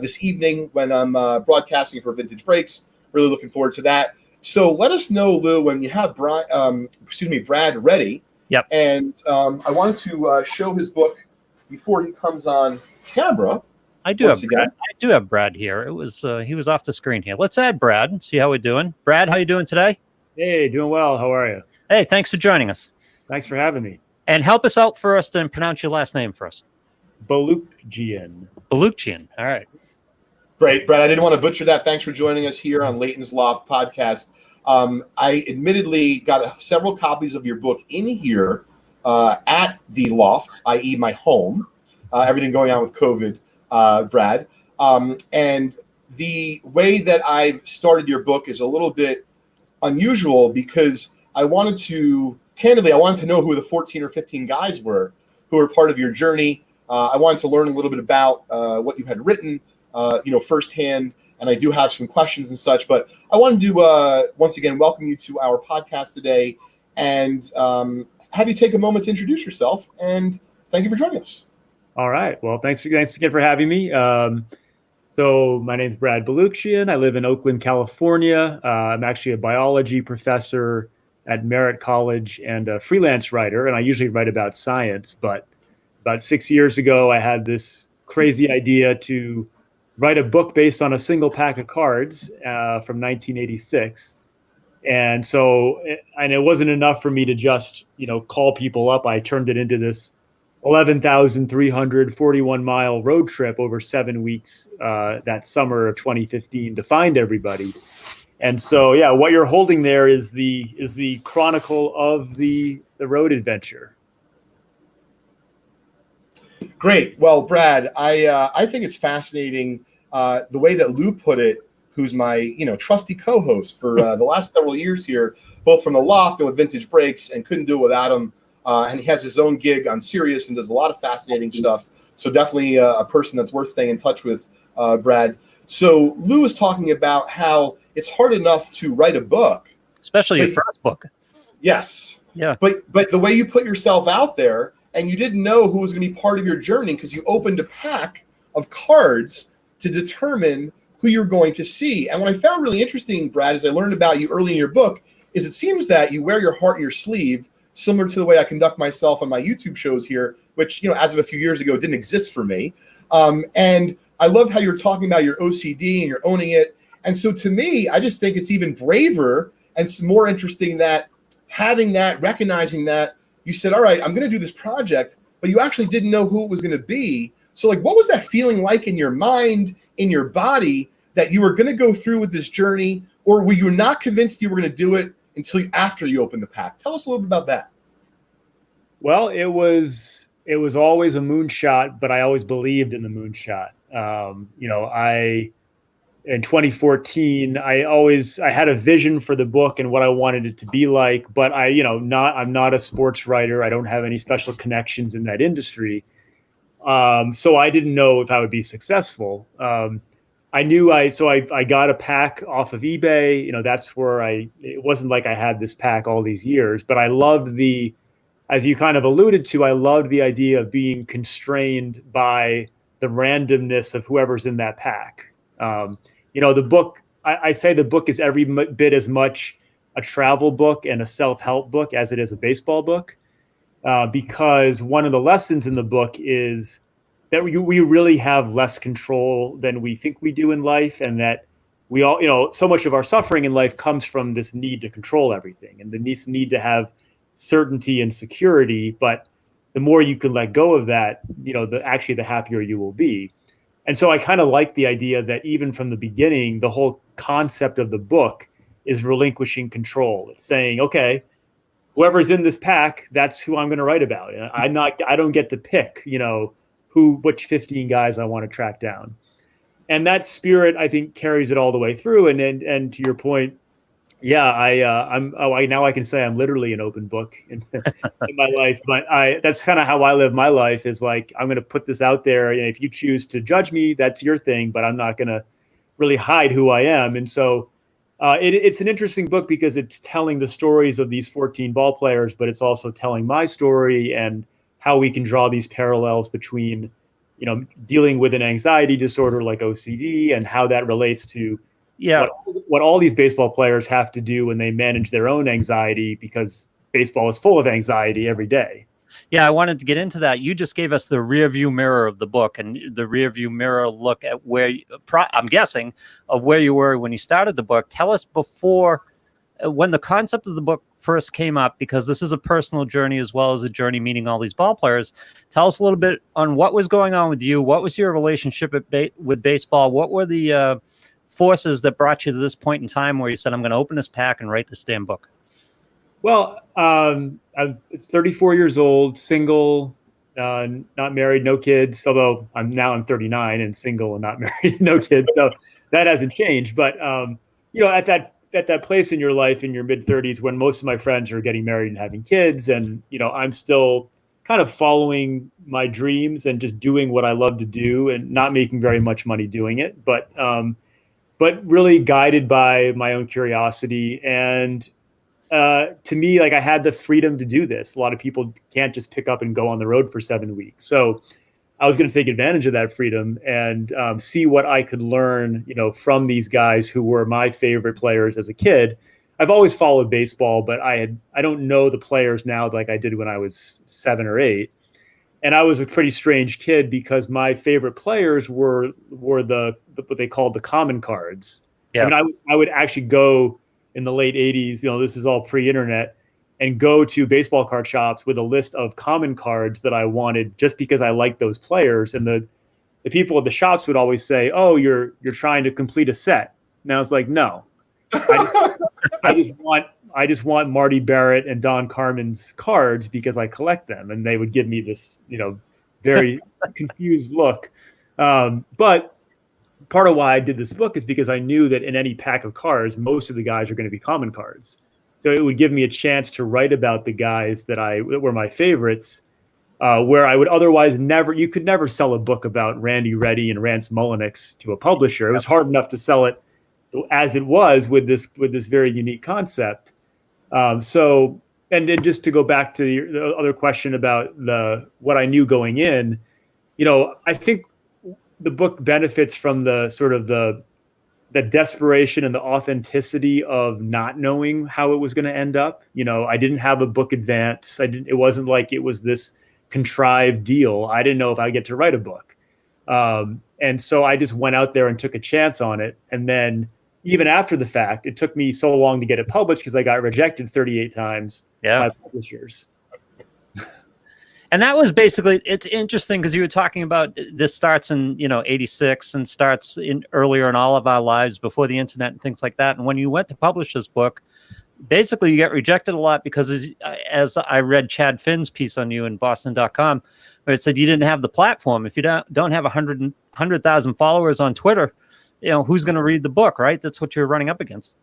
[SPEAKER 4] this evening when I'm broadcasting for Vintage Breaks. Really looking forward to that. So let us know, Lou, when you have Brad ready.
[SPEAKER 2] Yep.
[SPEAKER 4] And I wanted to show his book before he comes on camera.
[SPEAKER 2] I do have Brad here. It was he was off the screen here. Let's add Brad and see how we're doing. Brad, how you doing today?
[SPEAKER 5] Hey, doing well. How are you?
[SPEAKER 2] Hey, thanks for joining us.
[SPEAKER 5] Thanks for having me.
[SPEAKER 2] And help us out first and pronounce your last name for us.
[SPEAKER 5] Balukjian.
[SPEAKER 2] Balukjian. All right.
[SPEAKER 4] Great, Brad. I didn't want to butcher that. Thanks for joining us here on Leighton's Loft podcast. I admittedly got several copies of your book in here at the Loft, i.e. my home, everything going on with COVID, Brad. And the way that I've started your book is a little bit unusual because I wanted to know who the 14 or 15 guys were who were part of your journey. I wanted to learn a little bit about what you had written, firsthand. And I do have some questions and such, but I wanted to once again welcome you to our podcast today and have you take a moment to introduce yourself. And thank you for joining us.
[SPEAKER 5] All right. Well, thanks again for having me. So my name's Brad Balukjian. I live in Oakland, California. I'm actually a biology professor at Merritt College and a freelance writer, and I usually write about science. But about 6 years ago, I had this crazy idea to write a book based on a single pack of cards from 1986. And so, and it wasn't enough for me to just, call people up. I turned it into this 11,341 mile road trip over 7 weeks that summer of 2015 to find everybody. And so, yeah, what you're holding there is the chronicle of the road adventure.
[SPEAKER 4] Great. Well, Brad, I think it's fascinating the way that Lou put it, who's my trusty co-host for the last several years here, both from the Loft and with Vintage Breaks, and couldn't do it without him. And he has his own gig on Sirius and does a lot of fascinating stuff. So definitely a person that's worth staying in touch with, Brad. So Lou was talking about how it's hard enough to write a book,
[SPEAKER 2] especially your first book.
[SPEAKER 4] Yes.
[SPEAKER 2] Yeah.
[SPEAKER 4] But the way you put yourself out there, and you didn't know who was going to be part of your journey because you opened a pack of cards to determine who you're going to see. And what I found really interesting, Brad, as I learned about you early in your book, is it seems that you wear your heart in your sleeve, similar to the way I conduct myself on my YouTube shows here, which, as of a few years ago, didn't exist for me. And I love how you're talking about your OCD and you're owning it. And so to me, I just think it's even braver and more interesting that having that, recognizing that you said, all right, I'm going to do this project, but you actually didn't know who it was going to be. So like, what was that feeling like in your mind, in your body, that you were going to go through with this journey? Or were you not convinced you were going to do it until after you opened the pack? Tell us a little bit about that.
[SPEAKER 5] Well, it was always a moonshot, but I always believed in the moonshot. In 2014, I had a vision for the book and what I wanted it to be like, but I'm not a sports writer. I don't have any special connections in that industry. So I didn't know if I would be successful. I got a pack off of eBay. That's where it wasn't like I had this pack all these years, but I loved as you kind of alluded to, I loved the idea of being constrained by the randomness of whoever's in that pack. The book, I say the book is every bit as much a travel book and a self-help book as it is a baseball book, because one of the lessons in the book is that we really have less control than we think we do in life, and that we all, so much of our suffering in life comes from this need to control everything and the need to have certainty and security. But the more you can let go of that, the happier you will be. And so I kind of like the idea that even from the beginning, the whole concept of the book is relinquishing control. It's saying, okay, whoever's in this pack, that's who I'm going to write about. And I don't get to pick, which 15 guys I want to track down. And that spirit, I think, carries it all the way through. And to your point, yeah, now I can say I'm literally an open book in my life, but that's kind of how I live my life, is like, I'm going to put this out there. And if you choose to judge me, that's your thing, but I'm not going to really hide who I am. And so it's an interesting book because it's telling the stories of these 14 ball players, but it's also telling my story and how we can draw these parallels between, dealing with an anxiety disorder like OCD and how that relates to what all these baseball players have to do when they manage their own anxiety, because baseball is full of anxiety every day.
[SPEAKER 2] Yeah, I wanted to get into that. You just gave us the rear view mirror of the book, and the rear view mirror look at where I'm guessing of where you were when you started the book. Tell us before, when the concept of the book first came up, because this is a personal journey as well as a journey meeting all these ball players. Tell us a little bit on what was going on with you. What was your relationship with baseball? What were the forces that brought you to this point in time where you said, I'm going to open this pack and write this damn book?
[SPEAKER 5] Well, it's 34 years old, single, not married, no kids, although I'm 39 and single and not married, no kids. So that hasn't changed. But, at that at that place in your life in your mid-30s when most of my friends are getting married and having kids, and I'm still kind of following my dreams and just doing what I love to do and not making very much money doing it, but really guided by my own curiosity. And to me, like, I had the freedom to do this. A lot of people can't just pick up and go on the road for 7 weeks. So I was going to take advantage of that freedom and see what I could learn, from these guys who were my favorite players as a kid. I've always followed baseball, but I don't know the players now like I did when I was 7 or 8. And I was a pretty strange kid because my favorite players were what they called the common cards.
[SPEAKER 2] Yeah.
[SPEAKER 5] I mean, I would actually go in the late 80s, this is all pre-internet, and go to baseball card shops with a list of common cards that I wanted just because I liked those players. And the people at the shops would always say, "Oh, you're trying to complete a set." And I was like, "No, I just want Marty Barrett and Don Carmen's cards because I collect them." And they would give me this, very confused look. But part of why I did this book is because I knew that in any pack of cards, most of the guys are going to be common cards. So it would give me a chance to write about the guys that were my favorites, where I would otherwise you could never sell a book about Randy Reddy and Rance Mulliniks to a publisher. It was hard enough to sell it as it was with this very unique concept. So, and then just to go back to the other question about what I knew going in, I think the book benefits from the sort of the desperation and the authenticity of not knowing how it was going to end up. I didn't have a book advance. It wasn't like it was this contrived deal. I didn't know if I'd get to write a book. And so I just went out there and took a chance on it. And then even after the fact, it took me so long to get it published because I got rejected 38 times by publishers.
[SPEAKER 2] And that was basically, it's interesting because you were talking about this starts in, 86 and starts earlier in all of our lives before the internet and things like that. And when you went to publish this book, basically you get rejected a lot because as I read Chad Finn's piece on you in Boston.com, where it said you didn't have the platform. If you don't have 100,000 followers on Twitter, who's going to read the book, right? That's what you're running up against.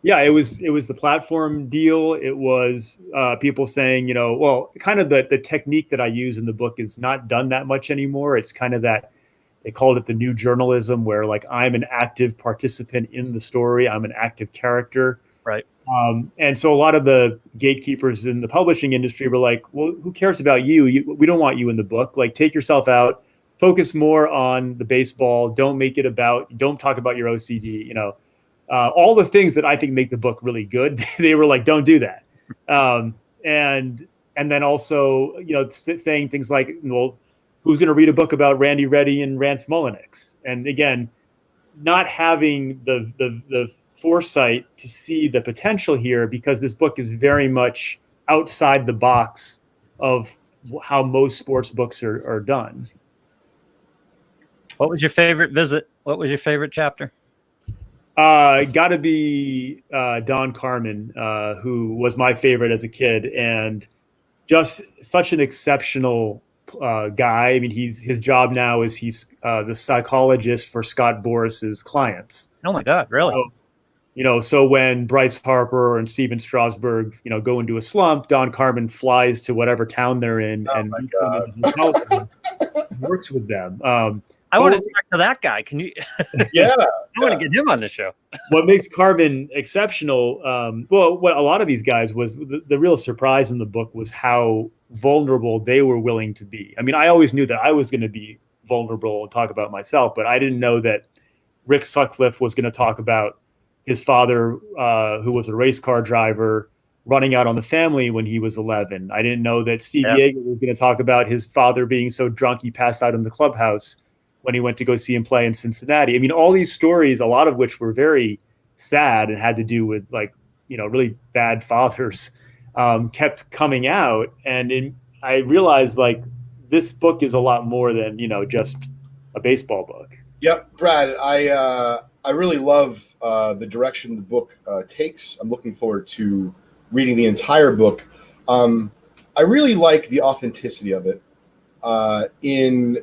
[SPEAKER 5] Yeah, it was the platform deal. It was people saying, well, kind of the technique that I use in the book is not done that much anymore. It's kind of that they called it the new journalism, where like I'm an active participant in the story. I'm an active character.
[SPEAKER 2] Right.
[SPEAKER 5] And so a lot of the gatekeepers in the publishing industry were like, well, who cares about you? We don't want you in the book. Like, take yourself out, focus more on the baseball. Don't talk about your OCD, all the things that I think make the book really good. They were like, don't do that. And then also, saying things like, well, who's going to read a book about Randy Reddy and Rance Mulliniks? And again, not having the foresight to see the potential here, because this book is very much outside the box of how most sports books are done.
[SPEAKER 2] What was your favorite visit? What was your favorite chapter?
[SPEAKER 5] Got to be Don Carmen, who was my favorite as a kid, and just such an exceptional guy. I mean, his job now is he's the psychologist for Scott Boris's clients.
[SPEAKER 2] Oh my God, really?
[SPEAKER 5] So when Bryce Harper and Steven Strasburg, go into a slump, Don Carmen flies to whatever town they're in and works with them.
[SPEAKER 2] I want to talk to that guy. Can you?
[SPEAKER 4] Yeah.
[SPEAKER 2] I want to get him on the show.
[SPEAKER 5] What makes Carmen exceptional, what a lot of these guys was, the real surprise in the book was how vulnerable they were willing to be. I mean, I always knew that I was going to be vulnerable and talk about myself, but I didn't know that Rick Sutcliffe was going to talk about his father, who was a race car driver, running out on the family when he was 11. I didn't know that Steve Yeager was going to talk about his father being so drunk he passed out in the clubhouse when he went to go see him play in Cincinnati. I mean, all these stories, a lot of which were very sad and had to do with really bad fathers, kept coming out. And I realized this book is a lot more than, just a baseball book.
[SPEAKER 4] Yep. Brad, I really love the direction the book takes. I'm looking forward to reading the entire book. I really like the authenticity of it in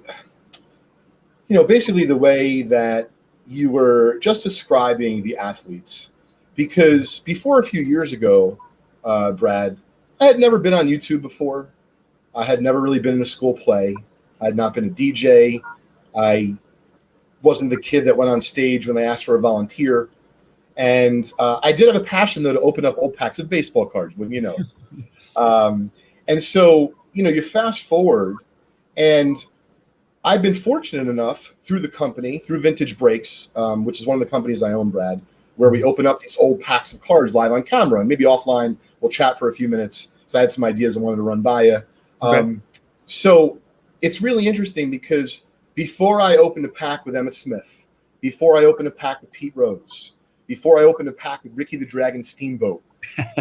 [SPEAKER 4] basically the way that you were just describing the athletes. because before a few years ago, Brad, I had never been on YouTube before. I had never really been in a school play. I had not been a DJ. I wasn't the kid that went on stage when they asked for a volunteer. And I did have a passion, though, to open up old packs of baseball cards, wouldn't you know? And so, you fast forward, and I've been fortunate enough through the company, through Vintage Breaks, which is one of the companies I own, Brad, where we open up these old packs of cards live on camera. And maybe offline, we'll chat for a few minutes. So I had some ideas I wanted to run by you.
[SPEAKER 5] Okay.
[SPEAKER 4] So it's really interesting because before I opened a pack with Emmett Smith, before I opened a pack with Pete Rose, before I opened a pack with Ricky the Dragon Steamboat,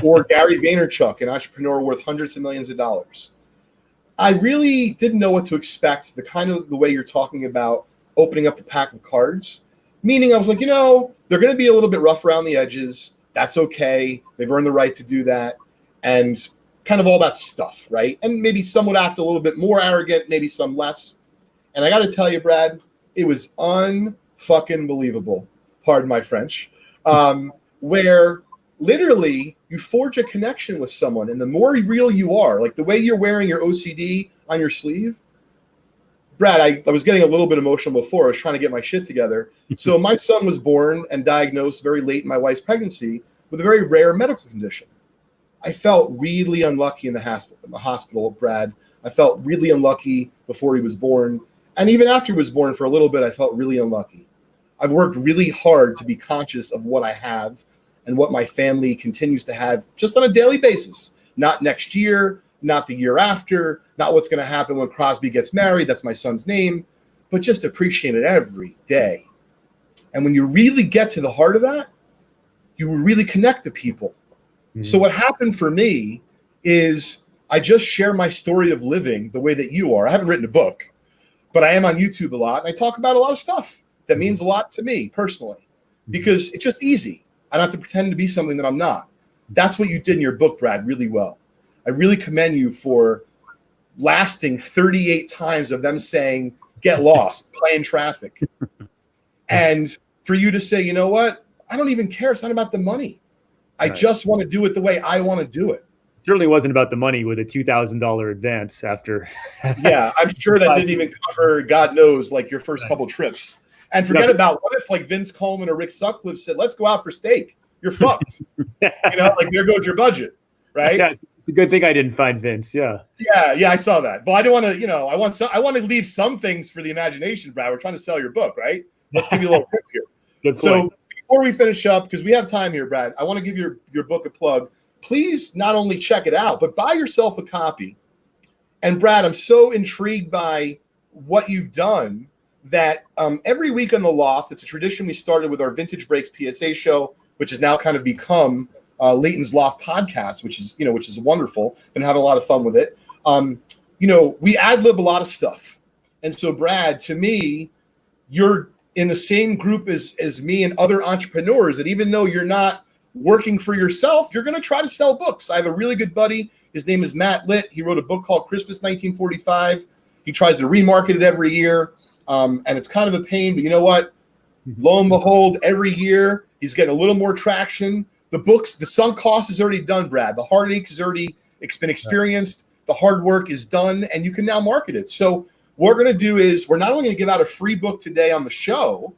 [SPEAKER 4] or Gary Vaynerchuk, an entrepreneur worth hundreds of millions of dollars, I really didn't know what to expect, the way you're talking about opening up the pack of cards. Meaning I was like, they're going to be a little bit rough around the edges. That's okay. They've earned the right to do that. And kind of all that stuff, right? And maybe some would act a little bit more arrogant, maybe some less. And I got to tell you, Brad, it was unfucking believable, pardon my French, where literally you forge a connection with someone, and the more real you are, like the way you're wearing your OCD on your sleeve. Brad, I was getting a little bit emotional before. I was trying to get my shit together. So my son was born and diagnosed very late in my wife's pregnancy with a very rare medical condition. I felt really unlucky in the hospital, Brad. I felt really unlucky before he was born. And even after he was born for a little bit, I felt really unlucky. I've worked really hard to be conscious of what I have and what my family continues to have just on a daily basis. Not next year, not the year after, not what's going to happen when Crosby gets married. That's my son's name. But just appreciate it every day. And when you really get to the heart of that, you really connect to people. Mm-hmm. So what happened for me is I just share my story of living the way that you are. I haven't written a book, but I am on YouTube a lot, and I talk about a lot of stuff that means a lot to me personally, because it's just easy. I don't have to pretend to be something that I'm not. That's what you did in your book, Brad, really well. I really commend you for lasting 38 times of them saying, get lost, play in traffic. And for you to say, you know what? I don't even care. It's not about the money. I just want to do it the way I want to do it.
[SPEAKER 5] Certainly wasn't about the money with a $2,000 advance after.
[SPEAKER 4] Yeah, I'm sure that didn't even cover, God knows, like your first couple trips. And forget about what if like Vince Coleman or Rick Sutcliffe said, let's go out for steak. You're fucked. Like there goes your budget, right?
[SPEAKER 5] Yeah, it's a good thing I didn't find Vince. Yeah.
[SPEAKER 4] Yeah, I saw that. But I don't want to, I want to leave some things for the imagination, Brad. We're trying to sell your book, right? Let's give you a little tip here.
[SPEAKER 5] Good point.
[SPEAKER 4] So before we finish up, because we have time here, Brad, I want to give your book a plug. Please not only check it out, but buy yourself a copy. And Brad, I'm so intrigued by what you've done that every week on the Loft, it's a tradition we started with our Vintage Breaks PSA show, which has now kind of become Leighton's Loft podcast, which is wonderful, and having a lot of fun with it. We ad-lib a lot of stuff. And so, Brad, to me, you're in the same group as me and other entrepreneurs that even though you're not working for yourself, you're going to try to sell books. I have a really good buddy. His name is Matt Litt. He wrote a book called Christmas 1945. He tries to remarket it every year. And it's kind of a pain, but you know what? Lo and behold, every year he's getting a little more traction. The sunk cost is already done, Brad. The heartache is already been experienced. The hard work is done, and you can now market it. So what we're going to do is we're not only going to give out a free book today on the show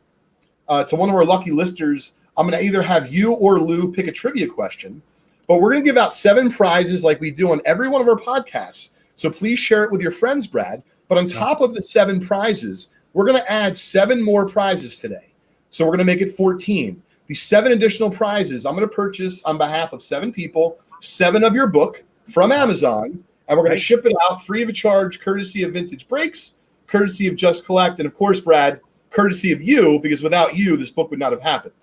[SPEAKER 4] to one of our lucky listeners. I'm going to either have you or Lou pick a trivia question, but we're going to give out 7 prizes like we do on every one of our podcasts. So please share it with your friends, Brad. But on top of the 7 prizes, we're going to add 7 more prizes today. So we're going to make it 14. These 7 additional prizes, I'm going to purchase on behalf of 7 people, 7 of your book from Amazon, and we're going to ship it out free of charge, courtesy of Vintage Breaks, courtesy of Just Collect, and of course, Brad, courtesy of you, because without you, this book would not have happened.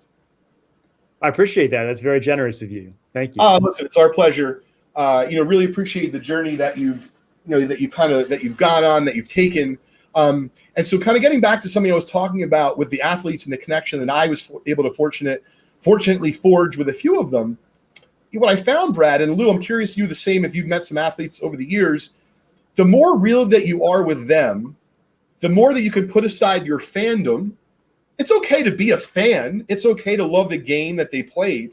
[SPEAKER 5] I appreciate that. That's very generous of you. Thank you.
[SPEAKER 4] Listen, it's our pleasure. Really appreciate the journey that you've gone on, that you've taken. And so kind of getting back to something I was talking about with the athletes and the connection that I was able to fortunately forge with a few of them. What I found, Brad, and Lou, I'm curious you the same, if you've met some athletes over the years, the more real that you are with them, the more that you can put aside your fandom. It's okay to be a fan. It's okay to love the game that they played.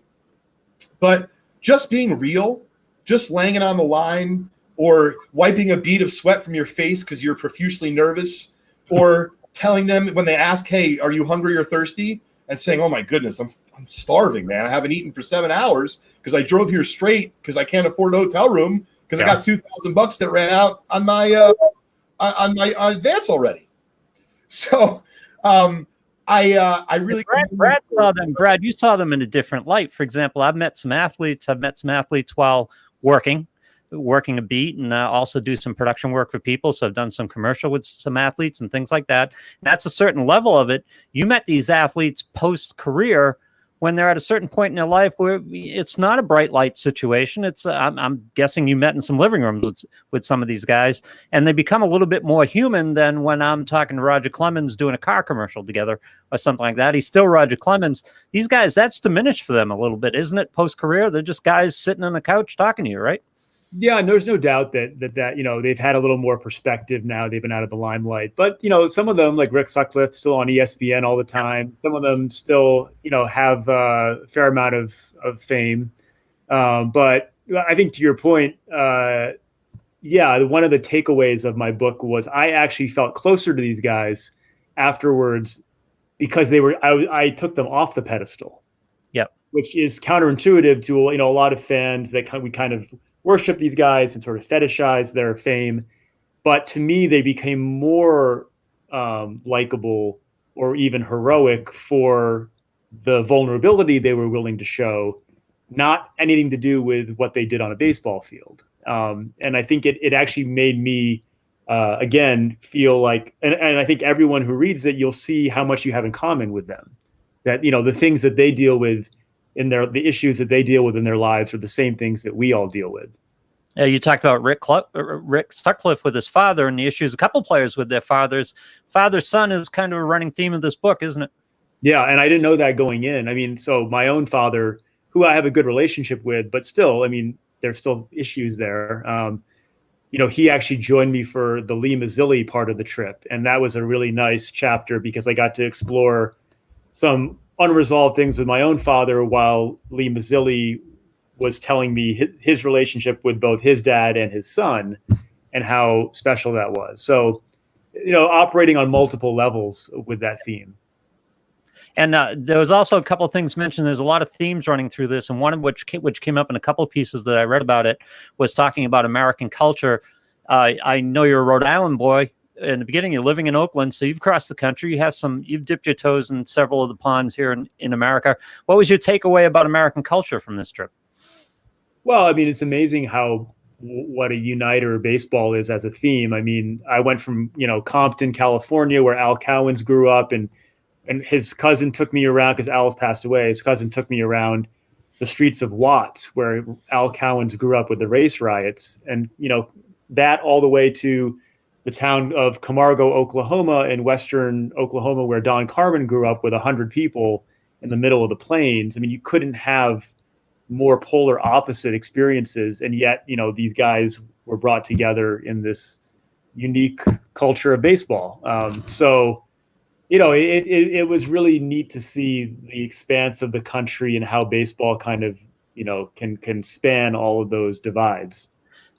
[SPEAKER 4] But just being real, just laying it on the line, or wiping a bead of sweat from your face because you're profusely nervous, or telling them when they ask, hey, are you hungry or thirsty? And saying, oh my goodness, I'm starving, man. I haven't eaten for 7 hours because I drove here straight because I can't afford a hotel room because I got $2,000 that ran out on my advance already. So I really
[SPEAKER 2] Brad saw them. Brad, you saw them in a different light. For example, I've met some athletes while working a beat, and also do some production work for people. So I've done some commercial with some athletes and things like that. That's a certain level of it. You met these athletes post-career when they're at a certain point in their life where it's not a bright light situation. It's I'm guessing you met in some living rooms with some of these guys, and they become a little bit more human than when I'm talking to Roger Clemens doing a car commercial together or something like that. He's still Roger Clemens. These guys, that's diminished for them a little bit, isn't it? Post-career, they're just guys sitting on the couch talking to you, right?
[SPEAKER 5] Yeah, and there's no doubt that you know, they've had a little more perspective now. They've been out of the limelight, but you know, some of them, like Rick Sutcliffe, still on ESPN all the time. Some of them still, you know, have a fair amount of fame. But I think to your point, yeah, one of the takeaways of my book was I actually felt closer to these guys afterwards because they were. I took them off the pedestal.
[SPEAKER 2] Yep,
[SPEAKER 5] which is counterintuitive to, you know, a lot of fans that we kind of worship these guys and sort of fetishize their fame. But to me, they became more likable or even heroic for the vulnerability they were willing to show, not anything to do with what they did on a baseball field. And I think it actually made me, again, feel like, and I think everyone who reads it, you'll see how much you have in common with them. That, you know, the things that they deal with the issues that they deal with in their lives are the same things that we all deal with.
[SPEAKER 2] You talked about Rick Sutcliffe with his father and the issues a couple players with their fathers. Father-son is kind of a running theme of this book, isn't it?
[SPEAKER 5] Yeah, and I didn't know that going in. I mean, so my own father, who I have a good relationship with, but still, I mean, there's still issues there. You know, he actually joined me for the Lee Mazzilli part of the trip, and that was a really nice chapter because I got to explore some unresolved things with my own father while Lee Mazzilli was telling me his relationship with both his dad and his son and how special that was. So, you know, operating on multiple levels with that theme.
[SPEAKER 2] And there was also a couple of things mentioned. There's a lot of themes running through this, and one of which came up in a couple of pieces that I read about it was talking about American culture. I know you're a Rhode Island boy. In the beginning, you're living in Oakland, so you've crossed the country. You've dipped your toes in several of the ponds here in America. What was your takeaway about American culture from this trip?
[SPEAKER 5] Well, I mean, it's amazing what a uniter baseball is as a theme. I mean, I went from, you know, Compton, California, where Al Cowens grew up, and his cousin took me around because Al's passed away. His cousin took me around the streets of Watts, where Al Cowens grew up with the race riots, and, you know, that all the way to the town of Camargo, Oklahoma, in western Oklahoma, where Don Carmen grew up with 100 people in the middle of the plains. I mean, you couldn't have more polar opposite experiences, and yet, you know, these guys were brought together in this unique culture of baseball. So, you know, it was really neat to see the expanse of the country and how baseball kind of, you know, can span all of those divides.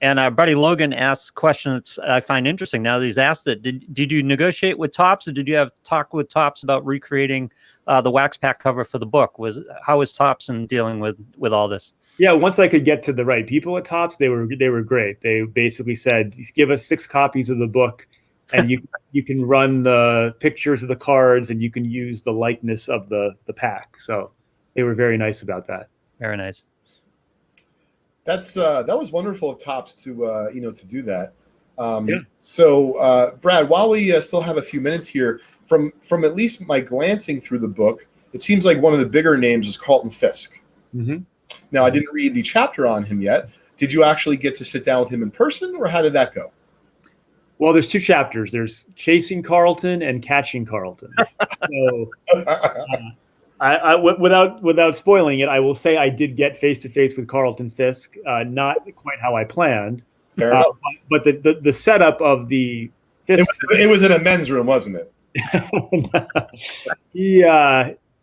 [SPEAKER 2] And our buddy Logan asked a question that I find interesting now that he's asked it. Did you negotiate with Topps, or did you have talk with Topps about recreating the wax pack cover for the book? How was Topps in dealing with all this?
[SPEAKER 5] Yeah, once I could get to the right people at Topps, they were great. They basically said, give us 6 copies of the book, and you can run the pictures of the cards, and you can use the likeness of the pack. So they were very nice about that.
[SPEAKER 2] Very nice.
[SPEAKER 4] That was wonderful of Topps to to do that.
[SPEAKER 5] Yeah.
[SPEAKER 4] So Brad, while we still have a few minutes here, from at least my glancing through the book, it seems like one of the bigger names is Carlton Fisk.
[SPEAKER 5] Mm-hmm.
[SPEAKER 4] Now, I didn't read the chapter on him yet. Did you actually get to sit down with him in person, or how did that go?
[SPEAKER 5] Well, there's 2 chapters. There's Chasing Carlton and Catching Carlton. So, I without spoiling it, I will say I did get face-to-face with Carlton Fisk. Not quite how I planned.
[SPEAKER 4] Fair enough.
[SPEAKER 5] But the setup of the Fisk...
[SPEAKER 4] It was in a men's room, wasn't it?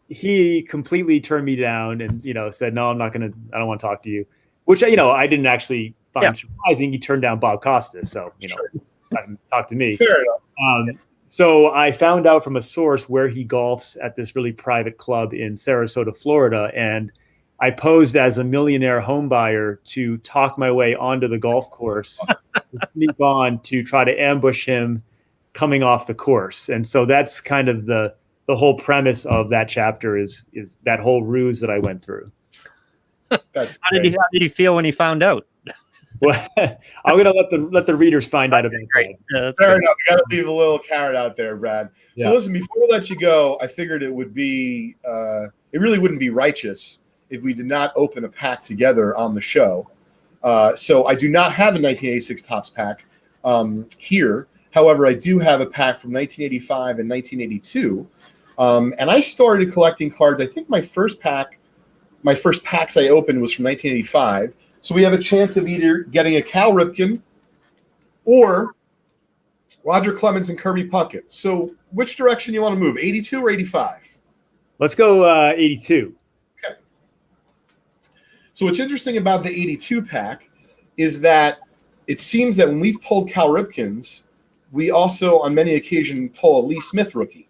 [SPEAKER 5] he completely turned me down and, said, no, I don't want to talk to you, which, I didn't actually find surprising. He turned down Bob Costas. So, talk to me.
[SPEAKER 4] Fair enough.
[SPEAKER 5] So I found out from a source where he golfs at this really private club in Sarasota, Florida. And I posed as a millionaire home buyer to talk my way onto the golf course, to sneak on to try to ambush him coming off the course. And so that's kind of the whole premise of that chapter is that whole ruse that I went through.
[SPEAKER 4] That's
[SPEAKER 2] how did he feel when he found out?
[SPEAKER 5] Well, I'm going to let the readers find out about
[SPEAKER 2] that.
[SPEAKER 4] Yeah, fair enough. You got to leave a little carrot out there, Brad. So listen, before we let you go, I figured it would be it really wouldn't be righteous if we did not open a pack together on the show. So I do not have a 1986 Topps pack here. However, I do have a pack from 1985 and 1982. And I started collecting cards. I think my first packs I opened was from 1985. So we have a chance of either getting a Cal Ripken or Roger Clemens and Kirby Puckett. So which direction you want to move, 82 or 85?
[SPEAKER 5] Let's go 82.
[SPEAKER 4] Okay. So what's interesting about the 82 pack is that it seems that when we've pulled Cal Ripkens, we also on many occasions pull a Lee Smith rookie.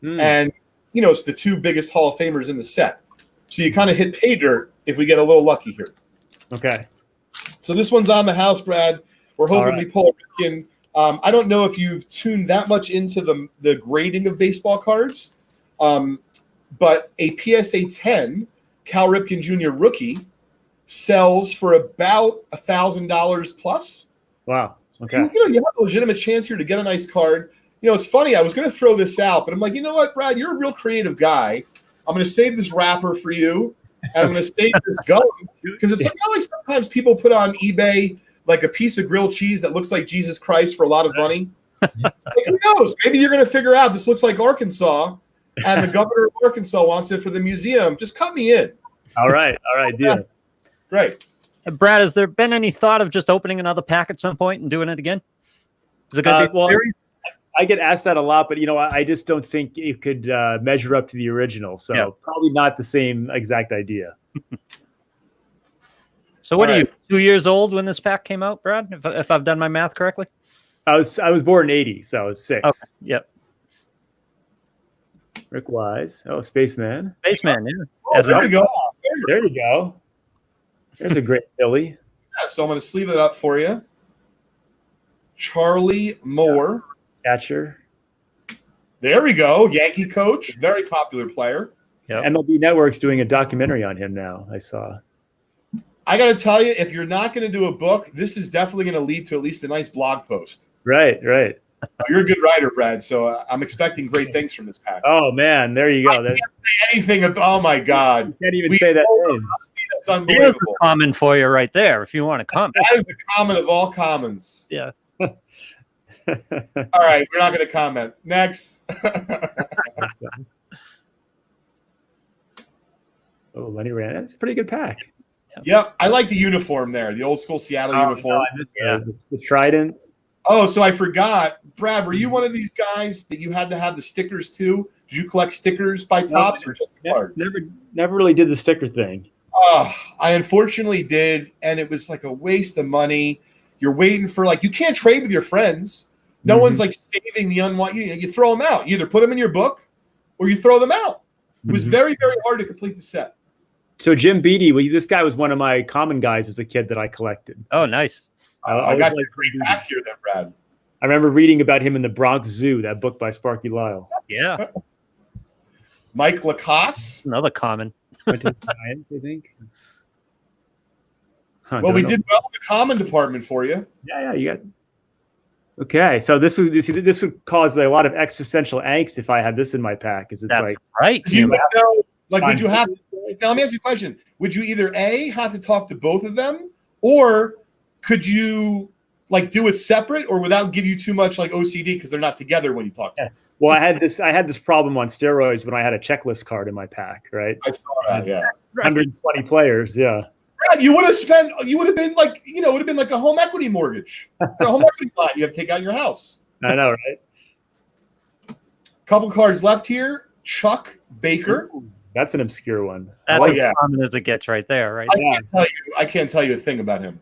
[SPEAKER 4] And, it's the two biggest Hall of Famers in the set. So you kind of hit pay dirt if we get a little lucky here.
[SPEAKER 5] Okay.
[SPEAKER 4] So this one's on the house, Brad. We're hoping we pull a Ripken. I don't know if you've tuned that much into the grading of baseball cards, but a PSA 10 Cal Ripken Jr. rookie sells for about $1,000 plus.
[SPEAKER 5] Wow. Okay.
[SPEAKER 4] You have a legitimate chance here to get a nice card. It's funny. I was going to throw this out, but I'm like, you know what, Brad? You're a real creative guy. I'm going to save this wrapper for you. And I'm going to save this gum because it's like sometimes people put on eBay like a piece of grilled cheese that looks like Jesus Christ for a lot of money. Like, who knows? Maybe you're going to figure out this looks like Arkansas, and the governor of Arkansas wants it for the museum. Just cut me in.
[SPEAKER 5] All right, deal.
[SPEAKER 4] Great.
[SPEAKER 2] Brad, has there been any thought of just opening another pack at some point and doing it again? Is it going to be
[SPEAKER 5] well? I get asked that a lot, but I just don't think it could measure up to the original. So probably not the same exact idea.
[SPEAKER 2] So what are you, 2 years old when this pack came out, Brad? If I've done my math correctly,
[SPEAKER 5] I was born in 80, so I was 6.
[SPEAKER 2] Okay. Yep.
[SPEAKER 5] Rick Wise. Oh, Spaceman.
[SPEAKER 2] Spaceman. Yeah.
[SPEAKER 4] Oh, there you go.
[SPEAKER 5] There you go. There's a great Philly.
[SPEAKER 4] Yeah, so I'm going to sleeve it up for you. Charlie Moore.
[SPEAKER 5] Catcher.
[SPEAKER 4] There we go. Yankee coach. Very popular player.
[SPEAKER 5] Yep. MLB Network's doing a documentary on him now, I saw.
[SPEAKER 4] I got to tell you, if you're not going to do a book, this is definitely going to lead to at least a nice blog post.
[SPEAKER 5] Right.
[SPEAKER 4] You're a good writer, Brad, so I'm expecting great things from this pack.
[SPEAKER 5] Oh, man. There you go.
[SPEAKER 4] I can't say anything about, oh, my God.
[SPEAKER 5] You can't even say that name.
[SPEAKER 4] That's unbelievable.
[SPEAKER 2] Here's a comment for you right there if you want to comment.
[SPEAKER 4] That is the comment of all comments.
[SPEAKER 2] Yeah.
[SPEAKER 4] All right, we're not going to comment. Next.
[SPEAKER 5] Oh, Lenny Rand. That's a pretty good pack.
[SPEAKER 4] Yep, I like the uniform there, the old school Seattle uniform.
[SPEAKER 5] No, the Trident.
[SPEAKER 4] Oh, so I forgot. Brad, were you one of these guys that you had to have the stickers too? Did you collect stickers by Topps or just cards?
[SPEAKER 5] Never really did the sticker thing.
[SPEAKER 4] Oh, I unfortunately did, and it was like a waste of money. You're waiting for you can't trade with your friends. No one's saving the unwanted. You throw them out. You either put them in your book or you throw them out. It was very, very hard to complete the set.
[SPEAKER 5] So Jim Beattie, this guy was one of my common guys as a kid that I collected.
[SPEAKER 2] Oh, nice.
[SPEAKER 4] I got your great back here then, Brad.
[SPEAKER 5] I remember reading about him in the Bronx Zoo, that book by Sparky Lyle.
[SPEAKER 2] Yeah.
[SPEAKER 4] Mike Lacoste.
[SPEAKER 2] Another common.
[SPEAKER 5] Went to Giants, I think.
[SPEAKER 4] Well, we did well in the common department for you.
[SPEAKER 5] Yeah, you got. Okay, so this would cause a lot of existential angst if I had this in my pack. Is it's
[SPEAKER 2] That's
[SPEAKER 5] like
[SPEAKER 2] right?
[SPEAKER 4] Would you have? Now let me ask you a question. Would you either have to talk to both of them, or could you do it separate, or without give you too much OCD because they're not together when you talk to them?
[SPEAKER 5] Well, I had this problem on steroids when I had a checklist card in my pack, right?
[SPEAKER 4] I saw that. Yeah,
[SPEAKER 5] 120 players. Yeah.
[SPEAKER 4] Brad, you would have been like a home equity mortgage, a home equity line you have to take out your house.
[SPEAKER 5] I know, right?
[SPEAKER 4] Couple cards left here. Chuck Baker.
[SPEAKER 5] Ooh, that's an obscure one.
[SPEAKER 2] That's
[SPEAKER 4] Oh,
[SPEAKER 2] as
[SPEAKER 4] yeah.
[SPEAKER 2] common as it gets right there, right?
[SPEAKER 4] I can't tell you a thing about him.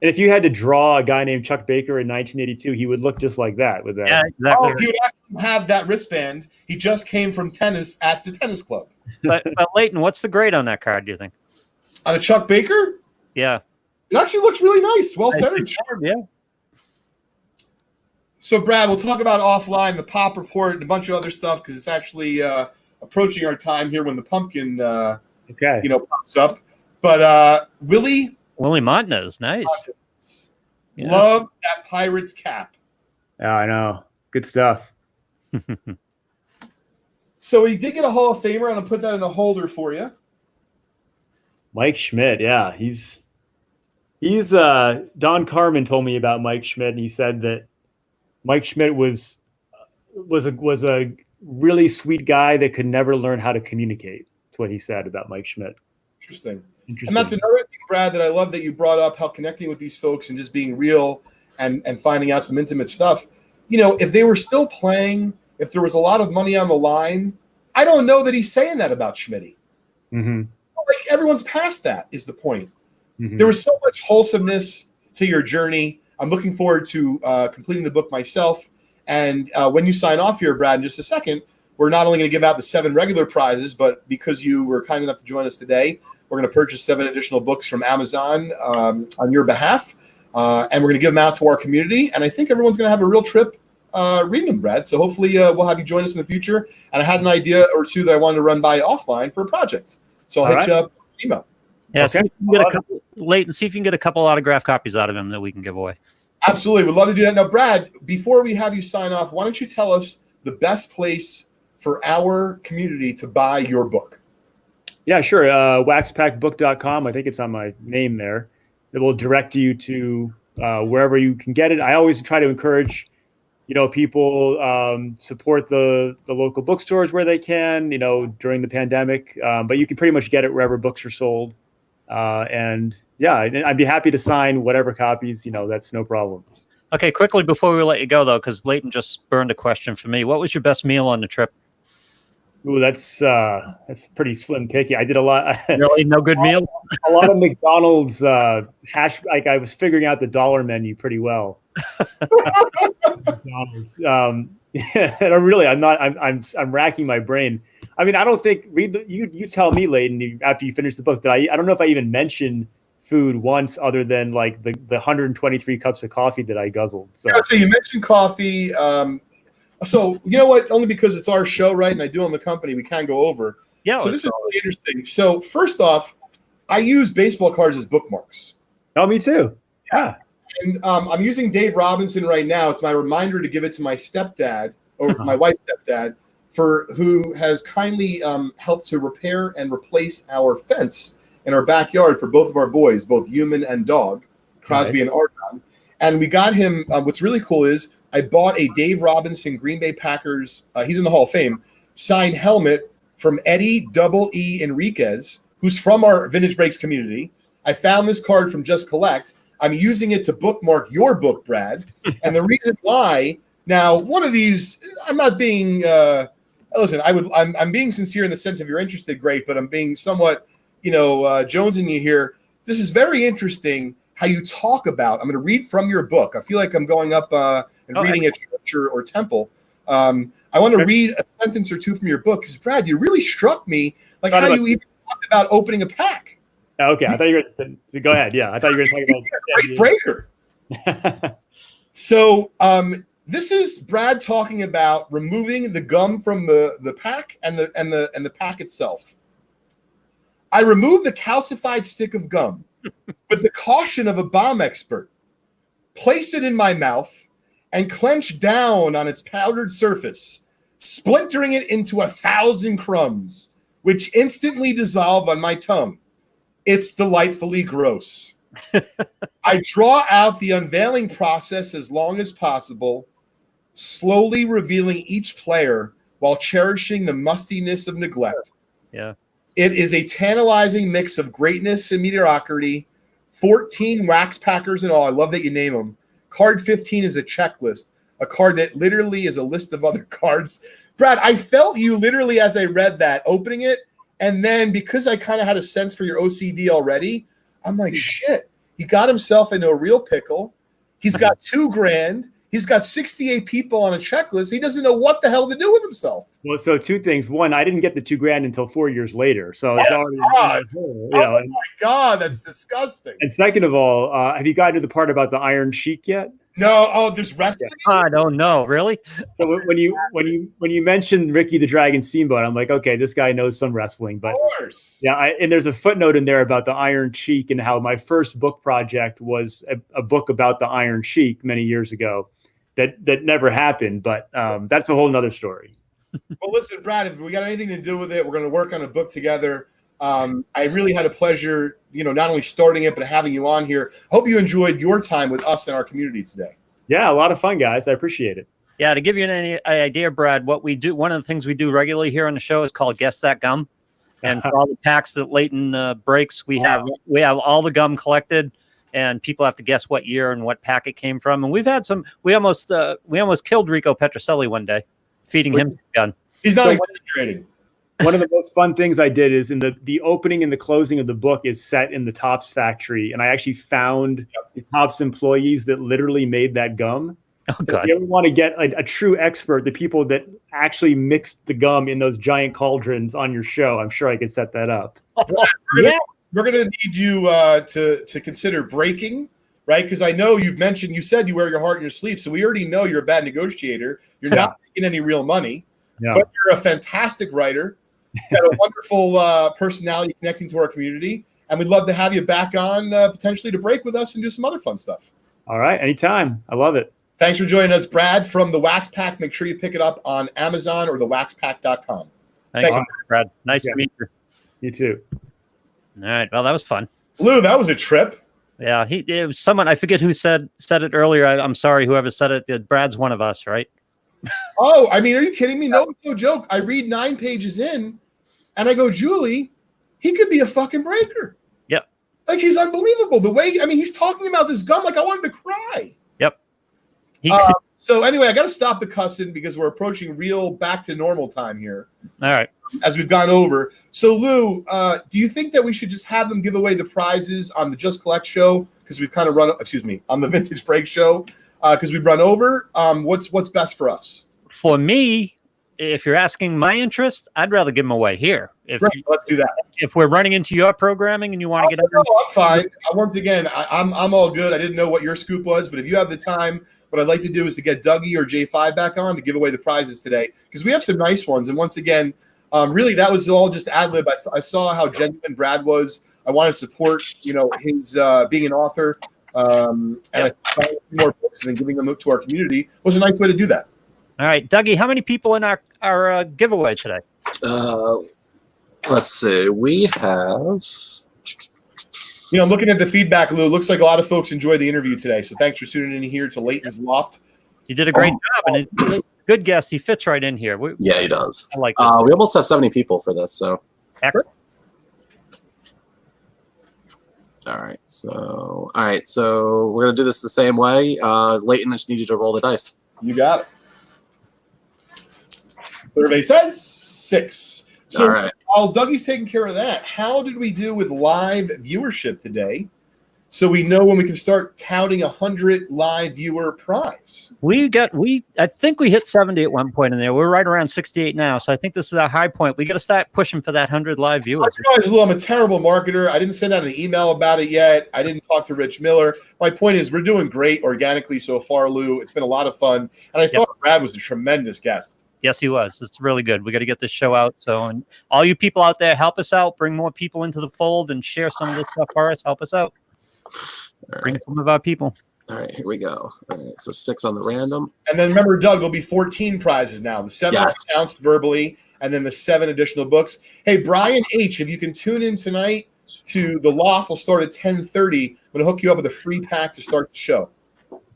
[SPEAKER 5] And if you had to draw a guy named Chuck Baker in 1982, he would look just like that with that.
[SPEAKER 2] Yeah, exactly.
[SPEAKER 4] Oh, he would actually have that wristband. He just came from tennis at the tennis club.
[SPEAKER 2] But Leighton, what's the grade on that card, do you think?
[SPEAKER 4] On a Chuck Baker,
[SPEAKER 2] Yeah.
[SPEAKER 4] it actually looks really nice, well centered.
[SPEAKER 2] Yeah.
[SPEAKER 4] So, Brad, we'll talk about offline, the pop report, and a bunch of other stuff because it's actually approaching our time here when the pumpkin, pops up. But Willie
[SPEAKER 2] Montanez, nice. Yeah.
[SPEAKER 4] love that Pirates cap.
[SPEAKER 5] Yeah, I know. Good stuff.
[SPEAKER 4] So he did get a Hall of Famer. I'm gonna put that in a holder for you.
[SPEAKER 5] Mike Schmidt, yeah, he's Don Carmen told me about Mike Schmidt, and he said that Mike Schmidt was a really sweet guy that could never learn how to communicate. That's what he said about Mike Schmidt.
[SPEAKER 4] Interesting. And that's another thing, Brad, that I love that you brought up, how connecting with these folks and just being real and finding out some intimate stuff. You know, if they were still playing, if there was a lot of money on the line, I don't know that he's saying that about Schmitty.
[SPEAKER 5] Mm-hmm.
[SPEAKER 4] Like, everyone's past that is the point.
[SPEAKER 5] Mm-hmm.
[SPEAKER 4] There was so much wholesomeness to your journey. I'm looking forward to completing the book myself. And when you sign off here, Brad, in just a second, we're not only going to give out the 7 regular prizes, but because you were kind enough to join us today, we're going to purchase 7 additional books from Amazon on your behalf. And we're going to give them out to our community. And I think everyone's going to have a real trip reading them, Brad. So hopefully we'll have you join us in the future. And I had an idea or two that I wanted to run by offline for a project. So I'll hit you up email.
[SPEAKER 2] Yeah,
[SPEAKER 5] Okay.
[SPEAKER 2] see if you can get a couple, Leighton, see if you can get a couple autographed copies out of him that we can give away.
[SPEAKER 4] Absolutely. We'd love to do that. Now, Brad, before we have you sign off, why don't you tell us the best place for our community to buy your book?
[SPEAKER 5] Yeah, sure. Waxpackbook.com. I think it's on my name there. It will direct you to wherever you can get it. I always try to encourage, people support the local bookstores where they can, during the pandemic. But you can pretty much get it wherever books are sold. And yeah, I'd be happy to sign whatever copies, that's no problem.
[SPEAKER 2] Okay, quickly before we let you go, though, because Leighton just burned a question for me. What was your best meal on the trip?
[SPEAKER 5] Ooh, that's pretty slim picky. I did a lot.
[SPEAKER 2] Really, no good meal?
[SPEAKER 5] A lot of McDonald's hash. Like, I was figuring out the dollar menu pretty well. McDonald's. Yeah, I'm racking my brain. I mean, I don't think you tell me, Leighton, after you finish the book, that I don't know if I even mentioned food once other than like the 123 cups of coffee that I guzzled. So,
[SPEAKER 4] yeah, so you mentioned coffee. So you know what? Only because it's our show, right? And I do own the company, we can go over.
[SPEAKER 2] Yeah.
[SPEAKER 4] So this is really interesting. So first off, I use baseball cards as bookmarks.
[SPEAKER 5] Oh, me too. Yeah.
[SPEAKER 4] And I'm using Dave Robinson right now. It's my reminder to give it to my stepdad, or my wife's stepdad, who has kindly helped to repair and replace our fence in our backyard for both of our boys, both human and dog, Crosby and Argon. And we got him. What's really cool is I bought a Dave Robinson Green Bay Packers, he's in the Hall of Fame, signed helmet from Eddie E. Enriquez, who's from our Vintage Breaks community. I found this card from Just Collect. I'm using it to bookmark your book, Brad. And the reason why, now, one of these, I'm not being, listen, I'm being sincere in the sense of you're interested, great, but I'm being somewhat, jonesing you here. This is very interesting how you talk about, I'm going to read from your book. I feel like I'm going up and reading at church or temple. I want to read a sentence or two from your book because, Brad, you really struck me, like how you even talked about opening a pack.
[SPEAKER 5] Okay, I thought you were going to go ahead. Yeah, I thought you were going to talk about
[SPEAKER 4] great breaker. So this is Brad talking about removing the gum from the pack and the pack itself. I removed the calcified stick of gum with the caution of a bomb expert, placed it in my mouth, and clenched down on its powdered surface, splintering it into 1,000 crumbs, which instantly dissolve on my tongue. It's delightfully gross. I draw out the unveiling process as long as possible, slowly revealing each player while cherishing the mustiness of neglect.
[SPEAKER 2] Yeah.
[SPEAKER 4] It is a tantalizing mix of greatness and mediocrity. 14 wax packers in all. I love that you name them. Card 15 is a checklist, a card that literally is a list of other cards Brad, I felt you literally as I read that, opening it, and then because I kind of had a sense for your OCD already, I'm like, shit, he got himself into a real pickle. He's got $2,000. He's got 68 people on a checklist. He doesn't know what the hell to do with himself.
[SPEAKER 5] Well, so two things. One, I didn't get the $2,000 until 4 years later. So it's already,
[SPEAKER 4] Oh my God, that's disgusting.
[SPEAKER 5] And second of all, have you gotten to the part about the Iron Sheik yet?
[SPEAKER 4] No, oh, there's wrestling.
[SPEAKER 2] I don't know, really.
[SPEAKER 5] So when you mentioned Ricky the Dragon Steamboat, I'm like, okay, this guy knows some wrestling. But
[SPEAKER 4] Of course.
[SPEAKER 5] yeah, and there's a footnote in there about the Iron Sheik and how my first book project was a book about the Iron Sheik many years ago. That never happened, but that's a whole nother story.
[SPEAKER 4] Well, listen, Brad, if we got anything to do with it, we're going to work on a book together. I really had a pleasure, not only starting it, but having you on here. Hope you enjoyed your time with us and our community today.
[SPEAKER 5] Yeah, a lot of fun, guys. I appreciate it.
[SPEAKER 2] Yeah, to give you an idea, Brad, what we do, one of the things we do regularly here on the show is called Guess That Gum. And for all the packs that Leighton breaks, we have all the gum collected, and people have to guess what year and what pack it came from. And we've had we almost killed Rico Petrocelli one day, feeding him gun.
[SPEAKER 4] He's not exaggerating.
[SPEAKER 5] One of the most fun things I did is in the opening and the closing of the book is set in the Topps factory. And I actually found the Topps employees that literally made that gum.
[SPEAKER 2] Oh,
[SPEAKER 5] So
[SPEAKER 2] God.
[SPEAKER 5] if you ever want to get a true expert, the people that actually mixed the gum in those giant cauldrons on your show, I'm sure I could set that up.
[SPEAKER 2] Yeah.
[SPEAKER 4] We're going to need you to consider breaking, right? Because I know you said you wear your heart in your sleeve. So we already know you're a bad negotiator. You're not making any real money, but you're a fantastic writer. You got a wonderful personality connecting to our community. And we'd love to have you back on potentially to break with us and do some other fun stuff.
[SPEAKER 5] All right. Anytime. I love it.
[SPEAKER 4] Thanks for joining us, Brad, from The Wax Pack. Make sure you pick it up on Amazon or thewaxpack.com.
[SPEAKER 2] Thanks, Brad. Nice to meet you.
[SPEAKER 5] You too.
[SPEAKER 2] All right. Well, that was fun.
[SPEAKER 4] Lou, that was a trip.
[SPEAKER 2] Yeah. It was someone, I forget who said it earlier. I'm sorry, whoever said it. Brad's one of us, right?
[SPEAKER 4] Oh, I mean, are you kidding me? No joke. I read 9 pages in and I go, Julie, he could be a fucking breaker.
[SPEAKER 2] Yep.
[SPEAKER 4] Like, he's unbelievable. The way, he's talking about this gum like I wanted to cry.
[SPEAKER 2] Yep.
[SPEAKER 4] So anyway, I got to stop the cussing because we're approaching real back to normal time here.
[SPEAKER 2] All right.
[SPEAKER 4] As we've gone over. So Lou, do you think that we should just have them give away the prizes on the Just Collect show? Because we've kind of on the Vintage Break show. Because we've run over. What's best for us?
[SPEAKER 2] For me, if you're asking my interest, I'd rather give them away here.
[SPEAKER 4] Let's do that.
[SPEAKER 2] If we're running into your programming and you want to get
[SPEAKER 4] I'm fine. Once again, I'm all good. I didn't know what your scoop was, but if you have the time, what I'd like to do is to get Dougie or J5 back on to give away the prizes today because we have some nice ones. And once again, really that was all just ad lib. I saw how genuine Brad was. I wanted to support, his being an author. And I thought more books and giving them to our community was a nice way to do that.
[SPEAKER 2] All right, Dougie, how many people in our giveaway today?
[SPEAKER 3] Let's see. We have.
[SPEAKER 4] Looking at the feedback, Lou, looks like a lot of folks enjoyed the interview today. So thanks for tuning in here to Leighton's Loft.
[SPEAKER 2] You did a great job, and he's a good guest. He fits right in here.
[SPEAKER 3] Yeah, he does.
[SPEAKER 2] I like this.
[SPEAKER 3] We almost have 70 people for this, so.
[SPEAKER 2] Excellent.
[SPEAKER 3] All right, so we're gonna do this the same way. Leighton, I just need you to roll the dice.
[SPEAKER 4] You got it. Survey says 6. So
[SPEAKER 3] all right.
[SPEAKER 4] While Dougie's taking care of that, how did we do with live viewership today? So we know when we can start touting 100 live viewer prize.
[SPEAKER 2] I think we hit 70 at one point in there. We're right around 68 now. So I think this is our high point. We got to start pushing for that 100 live viewers.
[SPEAKER 4] I realize, Lou, I'm a terrible marketer. I didn't send out an email about it yet. I didn't talk to Rich Miller. My point is we're doing great organically so far, Lou. It's been a lot of fun. And I thought Brad was a tremendous guest.
[SPEAKER 2] Yes, he was. It's really good. We got to get this show out. So, and all you people out there, help us out. Bring more people into the fold and share some of this stuff for us. Help us out. Bring some of our people.
[SPEAKER 3] All right, here we go. All right, so 6 on the random.
[SPEAKER 4] And then remember, Doug, there'll be 14 prizes now. The 7 announced verbally, and then the 7 additional books. Hey, Brian H., if you can tune in tonight to the Loft, we'll start at 10:30. I'm going to hook you up with a free pack to start the show.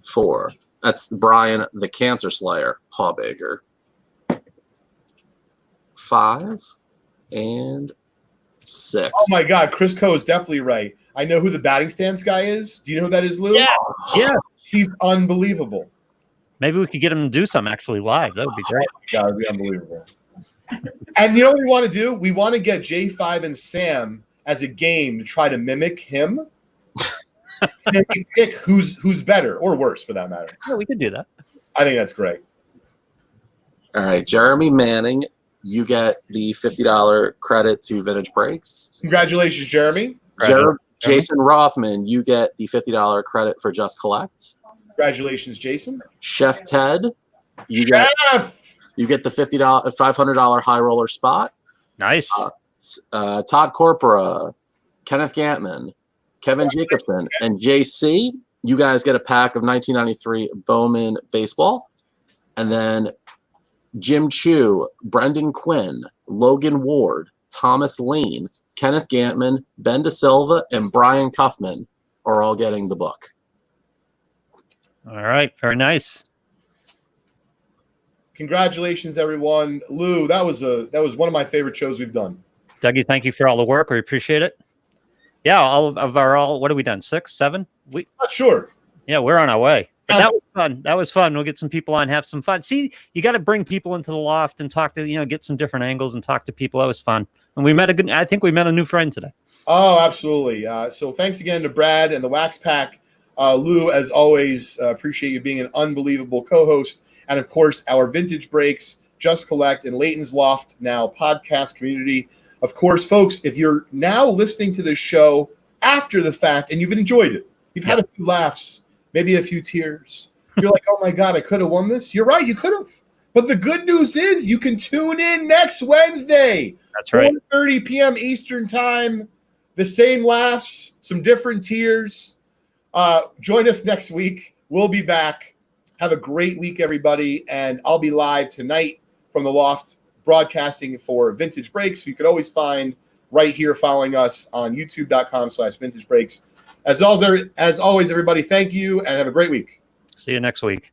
[SPEAKER 3] 4. That's Brian, the Cancer Slayer, Hawbaker. 5 and 6.
[SPEAKER 4] Oh my God, Chris Coe is definitely right. I know who the batting stance guy is. Do you know who that is, Lou?
[SPEAKER 2] Yeah.
[SPEAKER 4] He's unbelievable.
[SPEAKER 2] Maybe we could get him to do something actually live. That would be great.
[SPEAKER 4] That would be unbelievable. And you know what we want to do? We want to get J5 and Sam as a game to try to mimic him. And then we pick who's better or worse for that matter.
[SPEAKER 2] Yeah, we could do that.
[SPEAKER 4] I think that's great.
[SPEAKER 3] All right, Jeremy Manning, you get the $50 credit to Vintage Breaks.
[SPEAKER 4] Congratulations, Jeremy.
[SPEAKER 3] Jason Rothman, you get the $50 credit for Just Collect.
[SPEAKER 4] Congratulations, Jason.
[SPEAKER 3] Chef Ted, you get the $500 high roller spot.
[SPEAKER 2] Nice.
[SPEAKER 3] Todd Corpora, Kenneth Gantman, Kevin Jacobson, and JC. You guys get a pack of 1993 Bowman baseball. And then Jim Chu, Brendan Quinn, Logan Ward, Thomas Lane, Kenneth Gantman, Ben DeSilva, and Brian Kaufman are all getting the book.
[SPEAKER 2] All right. Very nice.
[SPEAKER 4] Congratulations, everyone. Lou, that was one of my favorite shows we've done.
[SPEAKER 2] Dougie, thank you for all the work. We appreciate it. Yeah, what have we done? 6, 7?
[SPEAKER 4] Not sure.
[SPEAKER 2] Yeah, we're on our way. But that was fun. That was fun. We'll get some people on, have some fun. See, you got to bring people into the loft and talk to, get some different angles and talk to people. That was fun. And I think we met a new friend today.
[SPEAKER 4] Oh, absolutely. So thanks again to Brad and the Wax Pack. Lou, as always, appreciate you being an unbelievable co-host. And of course, our Vintage Breaks, Just Collect, and Leighton's Loft now podcast community. Of course, folks, if you're now listening to this show after the fact and you've enjoyed it, you've had a few laughs, maybe a few tears. You're like, oh my God, I could have won this. You're right, you could have. But the good news is you can tune in next Wednesday.
[SPEAKER 2] That's right.
[SPEAKER 4] 1:30 p.m. Eastern time. The same laughs, some different tears. Join us next week. We'll be back. Have a great week, everybody. And I'll be live tonight from the Loft broadcasting for Vintage Breaks. You could always find right here following us on youtube.com/Vintage Breaks. As always, everybody, thank you and have a great week.
[SPEAKER 2] See you next week.